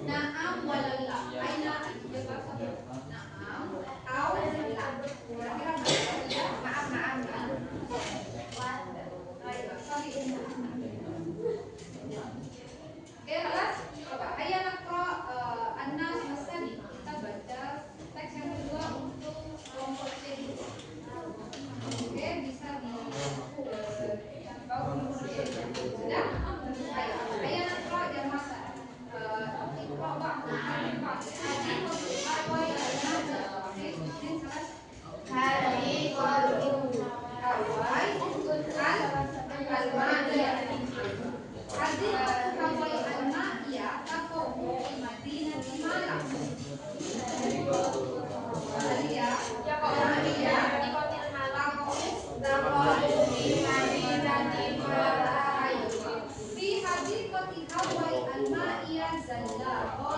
Naam walala. Aina al-ijabah. Naam au la. Kira-kira maaf. Oke, kelas. Coba ayo nakro An-Nas Masani. Kita baca teks yang kedua untuk kelompok C. Oke, bisa di bawah nomor C. Sudah? Ayo nakro jamasa. Ikro ba'du. Fi hadiqati Hawaii al-Ma'iyah Zalaqah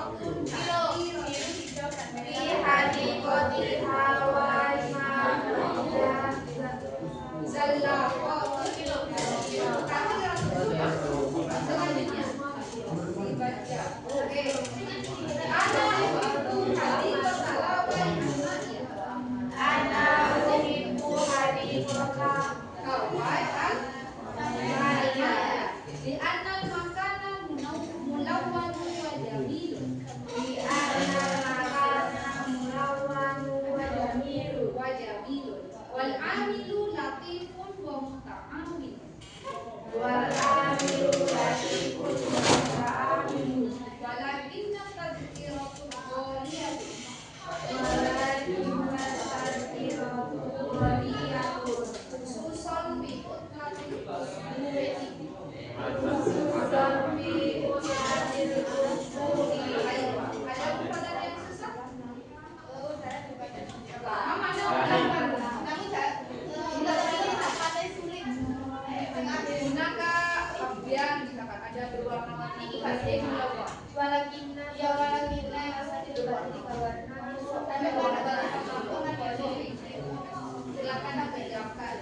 berwarna-warni dikasih melawak. Walakina Ya walakina yang asal itu berwarna. Tapi warna kampung kan ya sih. Silakan dikerjakan.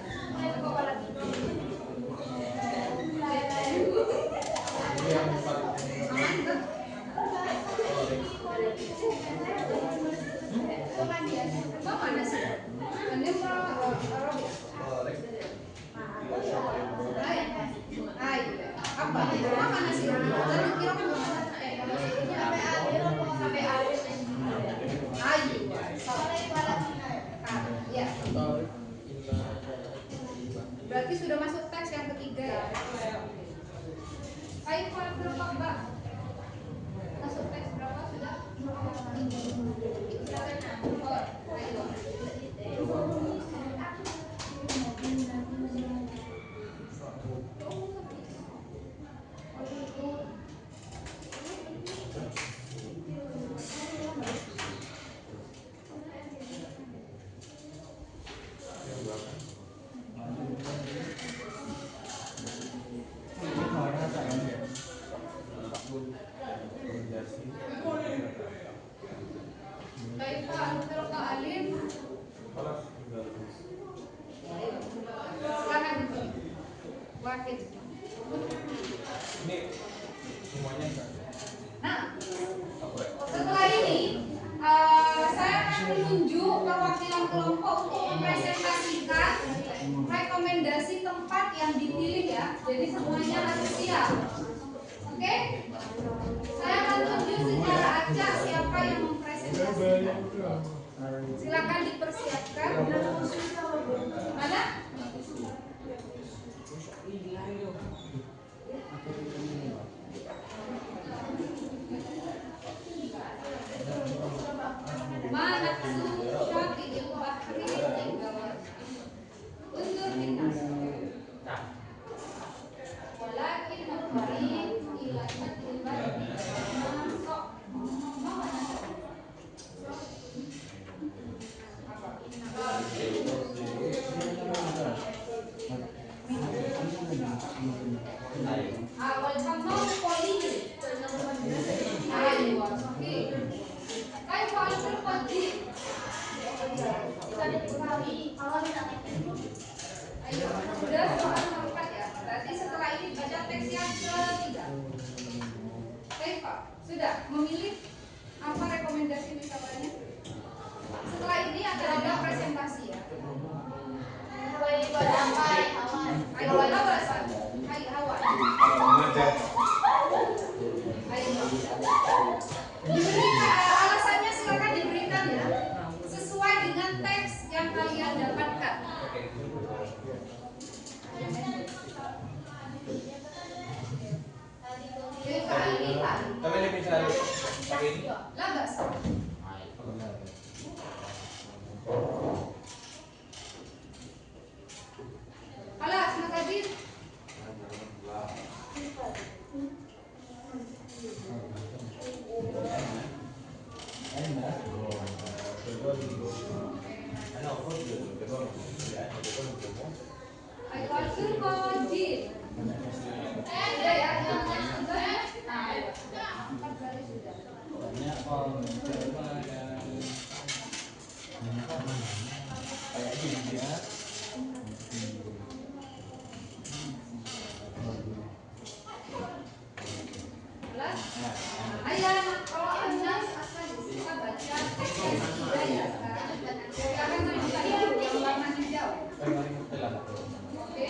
kok walakina Yang empat Aman kan? Kok mana sih? Ini mau Arab ya? korek tiga sampai bro. Hai. Apa? Kok mana sih? Tadi kira kan sampai akhir. Ayo. Ya. Berarti sudah masuk teks yang ketiga ya. Ayo berapa Mbak? Masuk teks berapa sudah? Oh, ayo. Yang berapa? Rekomendasi. Baik Pak, kalau Pak Alim, Kelas tinggal terus. silakan Wahid. Ini semuanya enggak? Nah, Apa ya? setelah ini saya akan menunjuk perwakilan kelompok untuk mempresentasikan rekomendasi tempat yang dipilih ya. Jadi semuanya harus siap. Oke? Saya akan tunjuk secara acak siapa yang mempresentasikan. Silakan dipersiapkan. Mana? Mana Syafi'il Bahri Tinggawan. Undur dinas. Walakin mafarin ilahatil bahri. Masuk. Awal kamu polisi. Ayo, oke. Kayak polisi polisi. kita diketahui kalau misalnya Ayo, sudah soal keempat ya. Berarti setelah ini baca teks yang ketiga. Baik Pak, sudah memilih apa rekomendasi wisatanya? Setelah ini ada presentasi ya. pada apa awan Ayo hawa satu. Ayo hawa. Mengajar. Ayo. Diberikan alasannya silakan diberikan ya. Sesuai dengan teks yang kalian dapatkan. Jadi Pak Ali, Pak. Tapi ini bisa pakai ini. Lah enggak sah. Alas, Mas Adit. Ayo Arsul Koji. Sudah ya, yang teks sudah. Nah, ayo. Empat kali sudah. Alas. Ayo, kalau Anas akan kita baca teks yang ketiga ya sekarang. Sekarang kita yang warna hijau. Oke,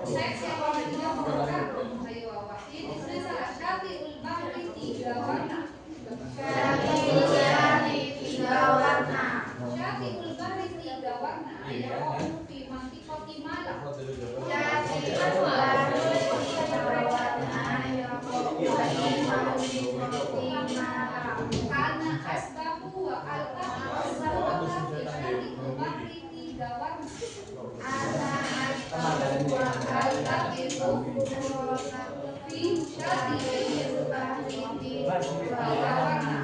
teks yang warna hijau mengatakan, ayo Wahid, ini salah Syafi'ul Bahri tiga warna. Syafi'ul Bahri tiga warna. Ayo, fi mantiqati malam. Syafi'ul Bahri tiga warna Karena asbahu wa al-asbahu Syafi'ul Bahri tiga warna. Fi Syafi'ul Bahri tiga warna.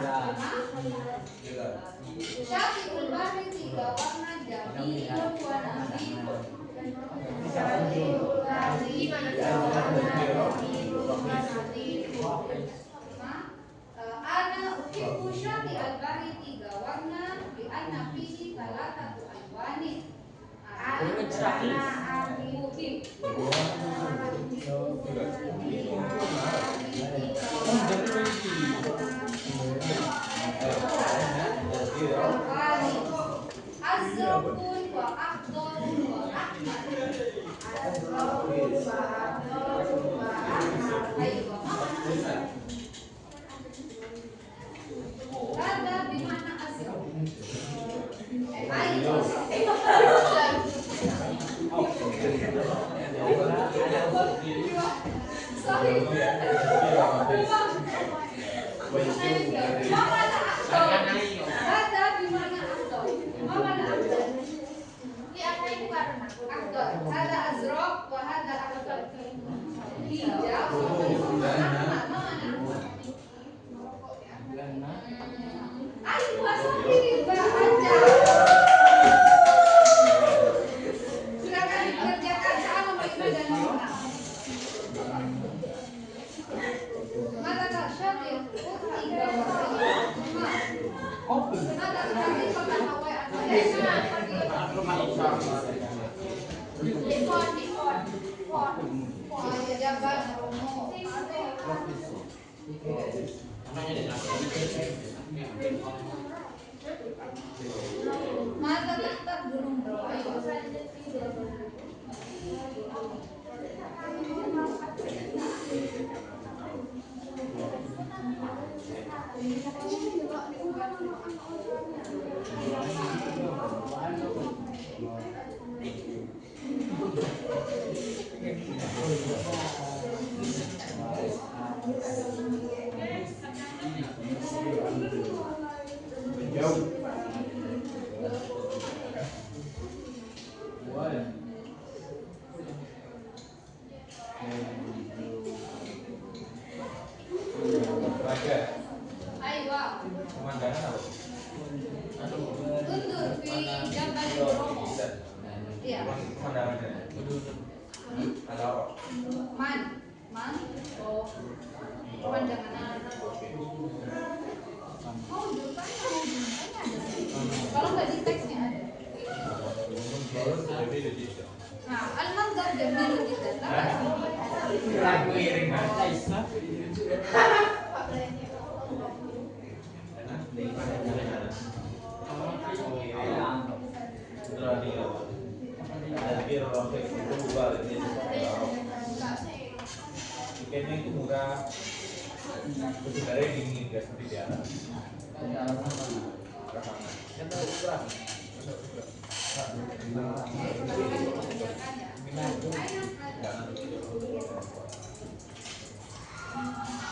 Syafi'ul Bahri tiga warna jamilun wa nabihun. Syafi'ul Bahri tiga warna Azraqun wa Afdalun wa Ahmad. Azraqun wa Afdalun wa Ahmad. Ayo, ada di mana azraq? Ayo. Ada di mana Afdal? Mana Afdal? Di apa itu karena Afdal? Ada azraq wa ada Afdal. Hijau sama Ahmad. Mana? Ayo bahasa kiri baca. Silakan dikerjakan sama Mbak Ina dan Nona. Mata tak syafir, tiga mata tadi pakai hawa atau mata tetap belum pemandangan apa? Undur di Jabal Bromo. Iya. Pemandangannya ada apa? Man. Oh. Pemandangan. Oh, kalau nggak di teksnya ada. Nah, al-manzar jamilu jiddan. Lagu iring baca Islam. Tiketnya itu murah, sebenarnya dingin guys, tapi di atas.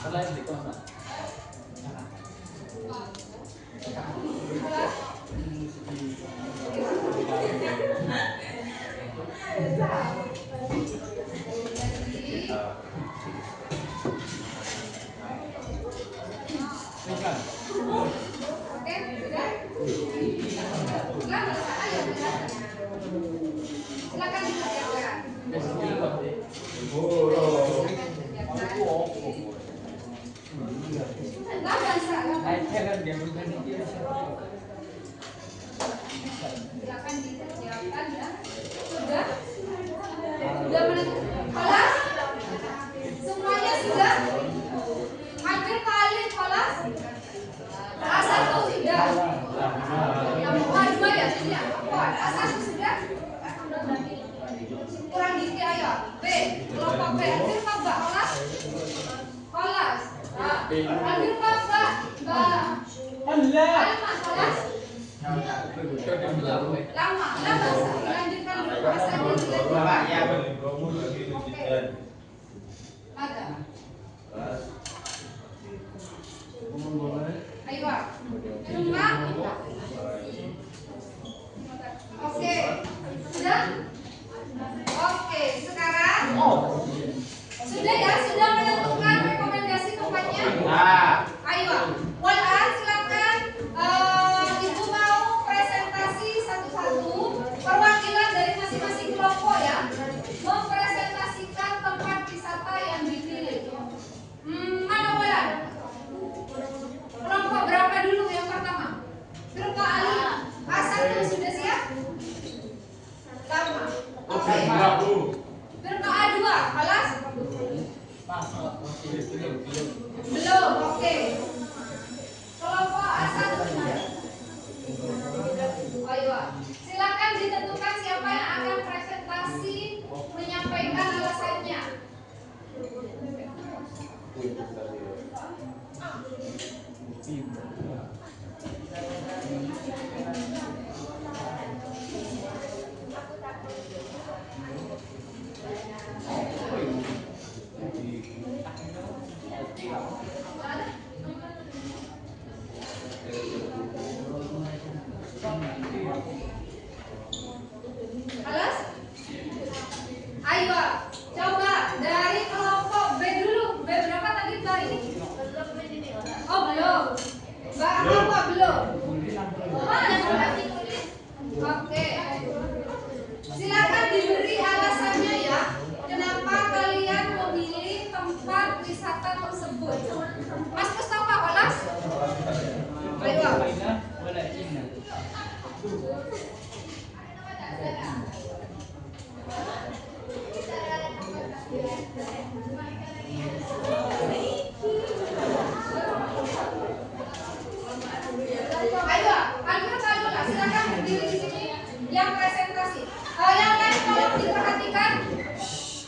Selain di kota. Silakan dikerjakan. Silakan dikerjakan ya. Sudah menentukan. Kelas? Semuanya sudah? Hampir kali kelas? A1 sudah. A2 ya sudah. A1 sudah? Kurang dikit ayo. B. Kelompok B. Hampir Pak Mbak kelas? Kelas. Hampir Pak Mbak. Alma kelas? Lama. Lanjutkan dulu bahasanya. Ada. Ayo. Rumah. Oke. Sudah? Oke, sekarang sudah ya, sudah menentukan rekomendasi tempatnya. Ayo, Walan silakan. Ibu mau presentasi satu-satu perwakilan dari masing-masing kelompok ya, mempresentasikan tempat wisata Belum, oke. Kelompok A1 gimana? Oh iya. Silakan ditentukan siapa yang akan presentasi menyampaikan alasannya. Alas? Ayo, coba dari kelompok B dulu. B berapa tadi Mbak ini? Oh belum. Mbak apa belum? Oke. Silakan diberi alasannya ya. Kenapa kalian memilih tempat wisata tersebut? Mas Mustafa, Alas? Ayo. Ayo, Alvin, silakan berdiri di sini. Yang presentasi. Yang lain tolong diperhatikan.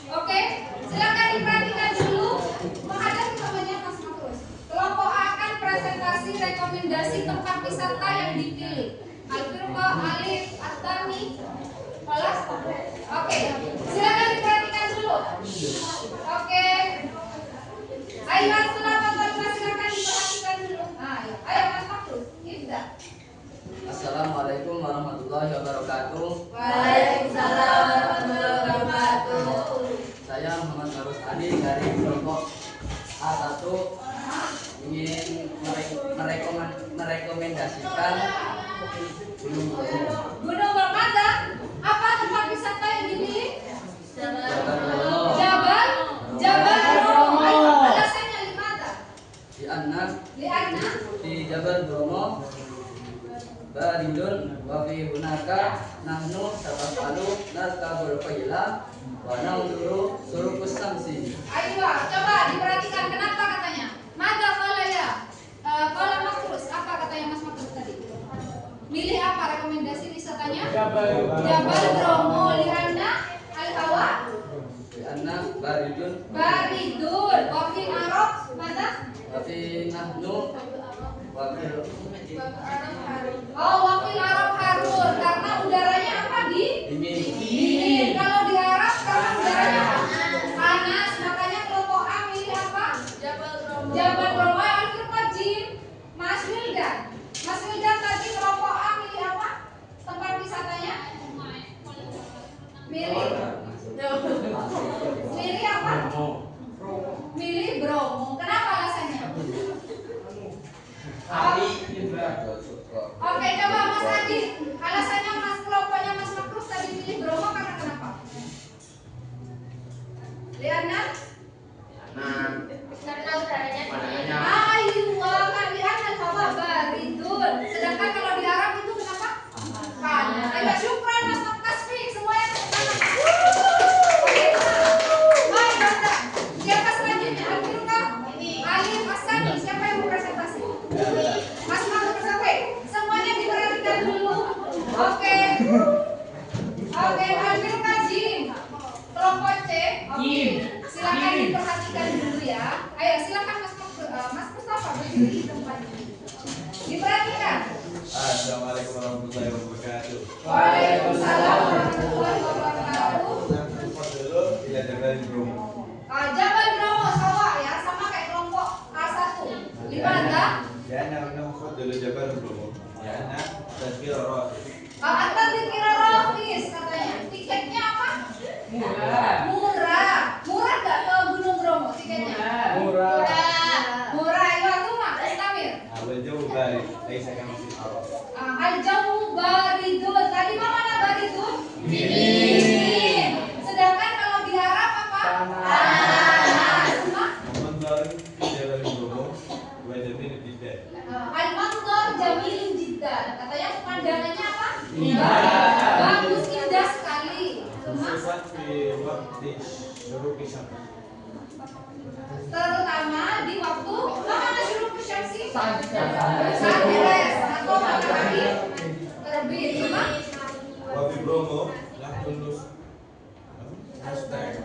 Oke, silakan diperhatikan dulu. Menghadap namanya Mas Makrus. Kelompok A akan presentasi rekomendasi tempat wisata yang dipilih. Alfirqa, Alif, Atani, Alas. Oke, silakan diperhatikan dulu. Oke. Ayo, silakan diperhatikan dulu. Ayo Mas Makrus, Ibda. Assalamualaikum warahmatullahi wabarakatuh. Waalaikumsalam warahmatullahi wabarakatuh. Saya Muhammad Marus Adi dari kelompok A1 ingin merekomendasikan Gunung Bromo. Gunung Bromo. Apa tempat wisata yang dipilih? Jabal Bromo. Jabal Bromo. Ayo, alasannya limata. Lianna Di Jabal Bromo baridun wa fi hunaka nahnu tafasalu narkabul khayla wa nanzuru suruqus samsi. Ayo, coba diperhatikan kenapa katanya. Mada qala ya? Qala Makrus, apa katanya Mas Makrus tadi? Milih apa rekomendasi wisatanya? Jabal Bromo. Lianna al-hawa Baridun wa fil arab mada? wa fi nahnu wa fil Wakil Arab harun karena udaranya apa dingin. Kalau di Arab karena udaranya panas, makanya kelompok A milih apa? Jabal Bromo. Al-Firqa Jim. Mas Wildan tadi kelompok A milih apa? Tempat wisatanya? Milih apa? Milih Bromo. Kenapa alasannya? Oke, coba Mas Adi. Alasannya kelompoknya Mas Makrus tadi pilih Bromo karena kenapa? Liana? Karena udaranya dingin. Ayo, kan Liana hawa baridun. Sedangkan kalau di Arab itu kenapa? Panas. Ayo, syukran Mas Tasfi. Semuanya tepuk tangan. Oke, baik, Banda. Siapa selanjutnya? Alfirqa? Alif, Asani. Siapa yang mau presentasi? Mas Makrus sampai. Semuanya diperhatikan dulu. Oke, Alfirqa Jim. Kelompok C. Oke. Silakan diperhatikan dulu ya. Ayo, silakan Mas Mustafa berdiri di tempat ini. Diperhatikan. Assalamualaikum warahmatullahi wabarakatuh. Waalaikumsalam warahmatullahi wabarakatuh. Tempat dulu tidak Jabal Bromo. Jabal Bromo sawah ya, sama kayak kelompok A1. Gimana? Ya, nafkah dulu Jabal Bromo. Ya, tazkirah rafi. Anta dikira Rafis katanya. Tiketnya apa? Murah nggak ke Gunung Bromo tiketnya? Murah. Itu aku mah, Istamir. Awal jauh balik, laisa kama fil Arab. Al-jawu baridun. Tadi mana baridun? Dingin. Sedangkan kalau di Arab apa? Panas. Mandar Jabal Bromo wa jamil jiddan. Al-manzar jamilun jiddan. Katanya pemandangannya apa? Indah. sunrise atau matahari terbit. Memang Wabi Bromo lah lulus hashtag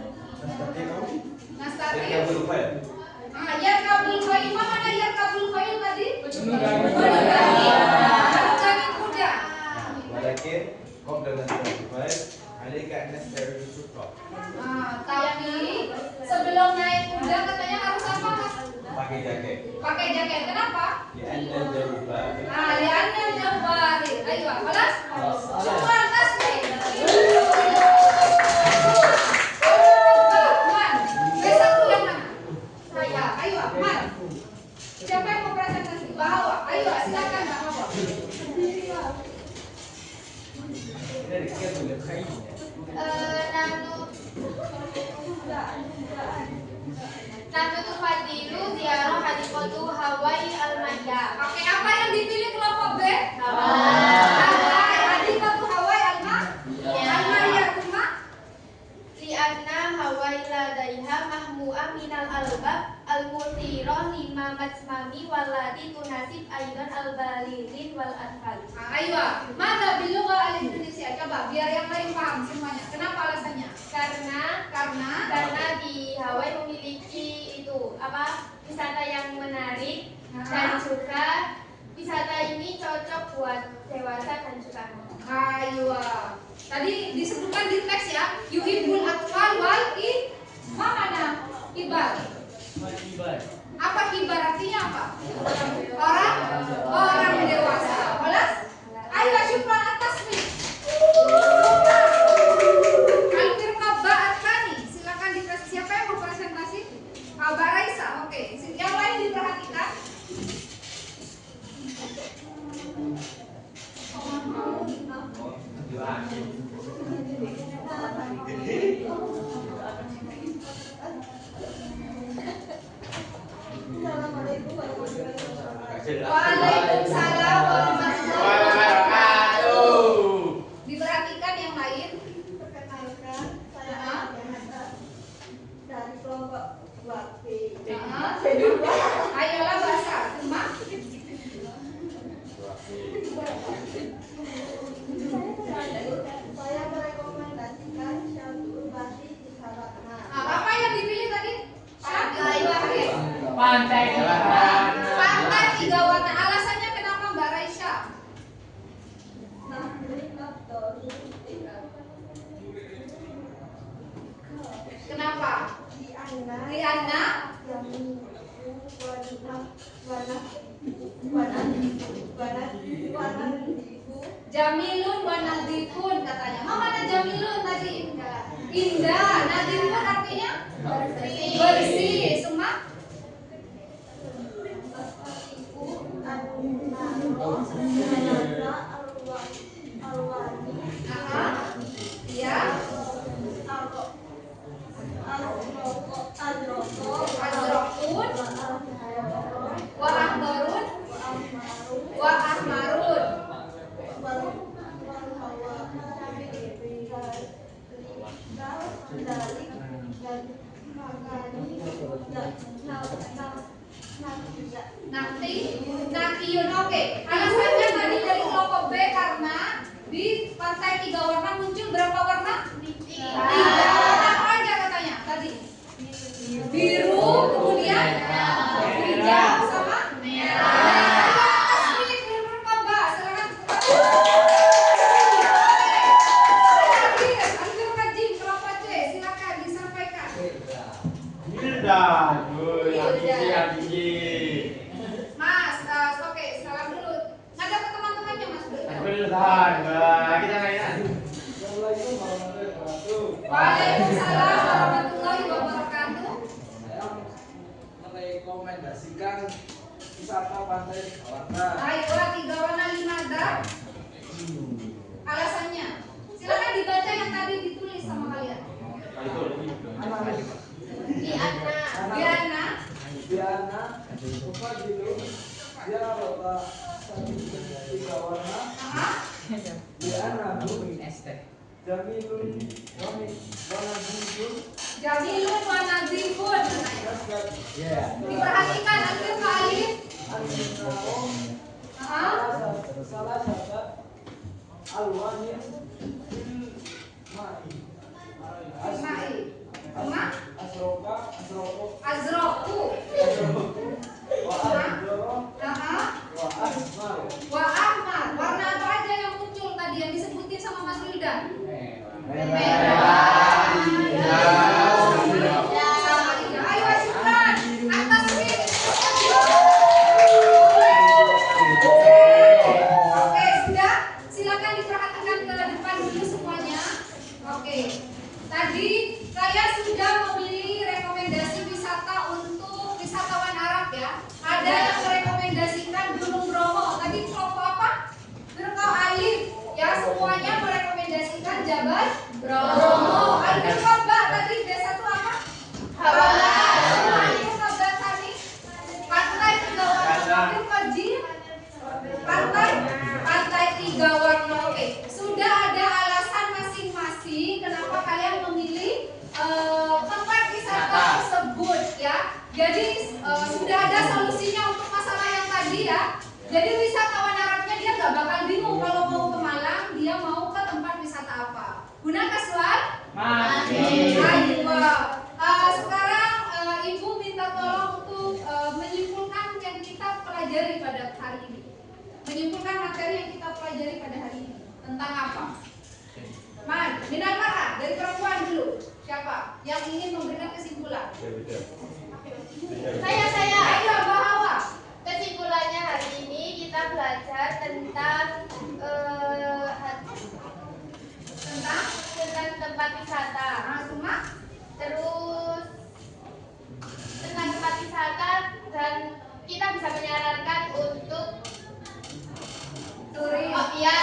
Nastati. yang lupa ya. Ya kabul khair mana ya kabul khair tadi? Menunggangi. Menunggangi kuda. Walakin kok dengan terbaik alika nasdar syukra. Tapi sebelum naik kuda katanya harus apa Mas? Pakai jaket. Pakai jaket. Kenapa? Ya anda jauh banget. Liannya jabari. Ayo, balas. Syukran tasbih. Man, besok tuh yang mana? Saya. Ayo, Man. Siapa yang mau presentasi? Bawa. Ayo, silakan Mbak Bawa. Dari sekian udah kayak Nahnu tufadilu ziarah hadiqatu Hawaii al-Maya. Oke, apa yang dipilih kelompok B? Hawaii. Hadiqatu Hawaii Al-Maya Kuma. Lianna Hawaii ladaiha mahmu'ah minal albab al-murtirah lima matsmami walati tunasib aidan al-balilin wal anfal. Ayo, mada bilugha al-Indonesia. Coba biar yang lain paham semuanya. Kenapa alasannya? Karena di Hawaii memiliki itu wisata yang menarik dan juga wisata ini cocok buat dewasa dan juga anak. Ayo. Tadi disebutkan di teks ya, yuhibbul atfal wal mana? Kibar. Apa kibar artinya apa? Orang dewasa. Balas? Ayo syukran atas nih. Silakan dikasih siapa yang mau presentasi? Kabar Raisa. Oke. Yang lain diperhatikan. Waalaikumsalam warahmatullahi wabarakatuh. Diperhatikan yang lain. Perkenalkan, saya Adiana dari kelompok 2B. Ayolah bahasa Demak. Saya merekomendasikan Syahrul Basi di Saratna. Apa yang dipilih tadi? Pantai Pantai tiga warna. Alasannya kenapa Mbak Raisya? Kenapa? Liana? Jamilun wa nadifun katanya. Mana Jamilun tadi? Indah. Nadifun artinya bersih. Semua? Iya. Azraqun wa ahmarun wa ahmarun. Nakiyun. Oke. Alasannya tadi dari kelompok B karena di pantai tiga warna muncul berapa warna? Tiga. Apa aja katanya tadi? Biru, kemudian hijau sama merah. Tasbih berapa Mbak? Silakan. Anjur kaji kelompok C, silakan disampaikan. Mas, oke, salam dulu. Ngajak ke teman-temannya Mas. Waalaikumsalam warahmatullahi wabarakatuh. Saya merekomendasikan wisata pantai Warna. Ayo, tiga warna Linada. Alasannya, silakan dibaca yang tadi ditulis sama kalian. Diana. Tufadilu ziarah tiga warna. Diana Jamilun Jamilun wa nadifun. Diperhatikan antum Kak Alif. salah satu alwanin Azroku. Wa ahmar. Warna apa aja yang muncul tadi yang disebutin sama Mas Wildan? Merah, hijau, sama hijau. Ayo Syukran, atas ring. Oke, sudah. Silakan diperhatikan ke depan dulu semuanya. Oke. Tadi saya sudah memilih rekomendasi wisata untuk wisatawan Arab ya. Ada yang merekomendasikan Gunung Bromo. Tadi kelompok apa? Kelompok Alif. Ya, semuanya merekomendasikan Jabal Bromo. Ada kelompok Mbak tadi desa itu apa? Pantai Tiga Warna. Pantai Tiga Warna. Oke. Sudah ada alasan masing-masing kenapa kalian memilih tempat wisata tersebut ya. Jadi sudah ada solusinya untuk masalah yang tadi ya. Jadi wisatawan Arabnya dia nggak bakal bingung kalau mau ke Malang dia mau ke tempat wisata apa. Gunakan soal? Ayo. Sekarang Ibu minta tolong untuk menyimpulkan yang kita pelajari pada hari ini. Menyimpulkan materi yang kita pelajari pada hari ini tentang apa? Minat marah dari perempuan dulu. Siapa yang ingin memberikan kesimpulan? Saya. Ayo Mbak Hawa. Kesimpulannya hari ini kita belajar tentang tempat wisata. Suma? Terus tentang tempat wisata dan kita bisa menyarankan untuk Turis. Oh iya,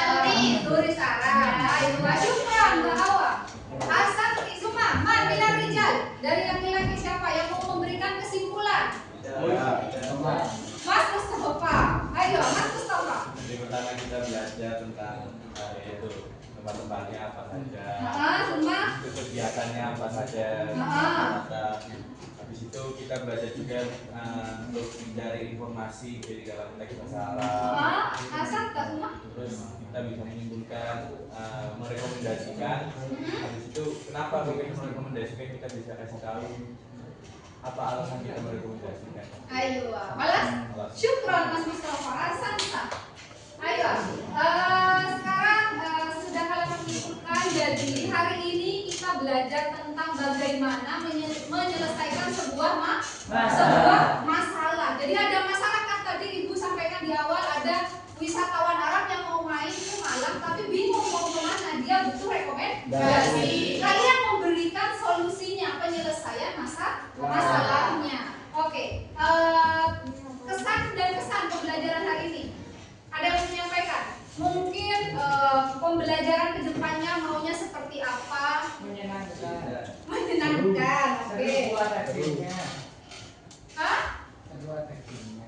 Turis Arab. Ayo Syukran Mbak Hawa. Hasan Suma, Minar Rijal. Dari laki-laki siapa yang mau memberikan kesimpulan? Mas Mustafa. Ayo Mas Mustafa. Jadi pertama kita belajar tentang yaitu tempat-tempatnya apa saja, Suma. kegiatannya apa saja. Habis itu kita belajar juga untuk mencari informasi dari dalam teks bahasa Arab. Hasan Kak Suma. Terus kita bisa menyimpulkan, merekomendasikan. Habis itu kenapa kita merekomendasikan, kita bisa kasih tahu apa alasan kita merekomendasikan. Ayo, balas. Syukron Mas Mustafa. Hasan Kak. Ayo, sekarang sudah kalian menyimpulkan. Jadi hari ini kita belajar tentang bagaimana menyelesaikan sebuah masalah. Jadi ada masalah kan tadi Ibu sampaikan di awal, ada wisatawan Arab yang mau main ke Malang tapi bingung mau kemana, dia butuh rekomendasi. Kalian memberikan solusinya, penyelesaian masalahnya. Oke, kesan dan kesan pembelajaran hari ini. Ada yang menyampaikan? Mungkin pembelajaran kedepannya maunya seperti apa? Menyenangkan. Oke.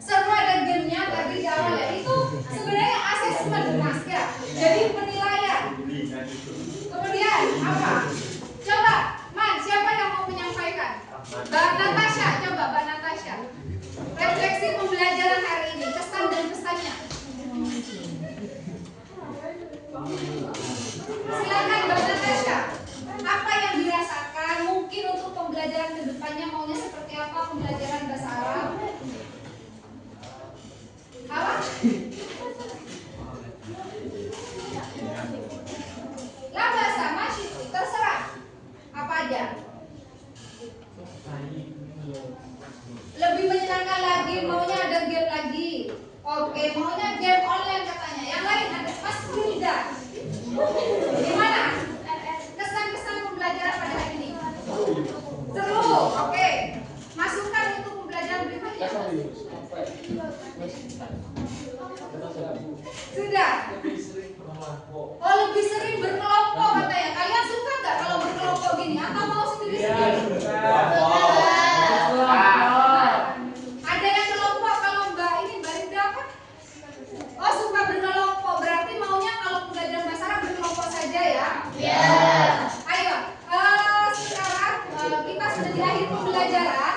Seru ada gamenya tadi di awal ya. Itu sebenarnya asesmen Mas ya. Jadi penilaian. Kemudian apa? Coba, siapa yang mau menyampaikan? Mbak Natasha, coba Mbak Natasha. Refleksi pembelajaran hari ini, kesan dan pesannya. Silakan Mbak Natasha. Apa yang dirasakan? Mungkin untuk pembelajaran kedepannya maunya seperti apa pembelajaran bahasa Arab? Apa? Lah bahasa masih terserah. Apa aja? Lebih menyenangkan lagi, maunya ada game lagi. Oke, maunya game online katanya. Yang lain ada Mas Wilda. Gimana? Kesan-kesan pembelajaran pada hari ini? Seru, oke. Masukan untuk pembelajaran berikutnya. Sudah. Oh, lebih sering berkelompok katanya. Kalian suka nggak kalau berkelompok gini? Atau mau sendiri-sendiri? Ada yang kelompok kalau Mbak Rinda apa? Oh, suka berkelompok. Berarti maunya kalau pembelajaran bahasa Arab berkelompok saja ya? Iya. Ayo, sekarang kita sudah di akhir pembelajaran.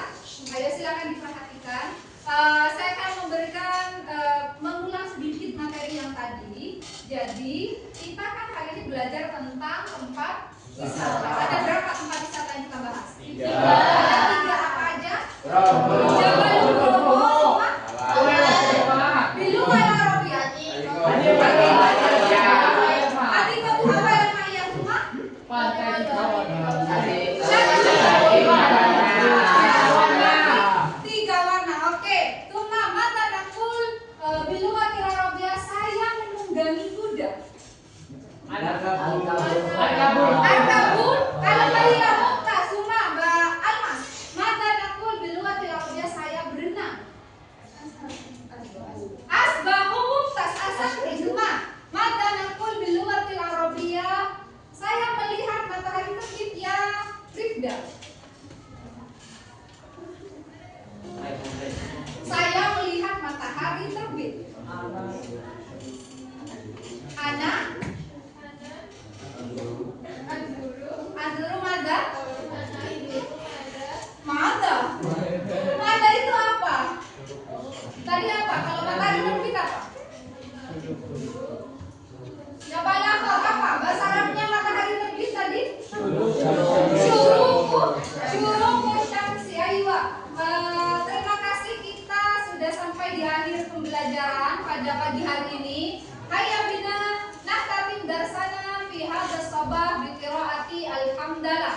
Ayo silakan diperhatikan. Saya akan memberikan kita kan hari ini belajar tentang tempat wisata. Ada berapa tempat wisata yang kita bahas? 3. Ada 3 apa aja? Jabal Bromo, Bilu Wala Robiah. Adi Kamu Hawa yang Maya Rumah. Tiga warna, oke. Tuma mata nakul Bilu Wala Robiah, saya menunggangi kuda. Arkabun, kalau Maria Mukta, Suma, Mbak Almas. Mata nakul Bilu Wala Robiah, saya berenang. Asbahu Muktas Asakti, Suma. Mata nakul Bilu Wala Robiah, saya melihat matahari terbit ya Rifda. Saya melihat matahari terbit. Anak Anzuru Mada. Mada. Mada itu apa? Tadi apa? Kalau matahari terbit apa? Ya balagha apa? Bahasa Arabnya matahari terbit tadi? Syuruku syamsi. Aywa. Terima kasih, kita sudah sampai di akhir pembelajaran pada pagi hari ini. Hayya bina nahtatim darsana fi hadzal sabah bi qiraati alhamdulillah.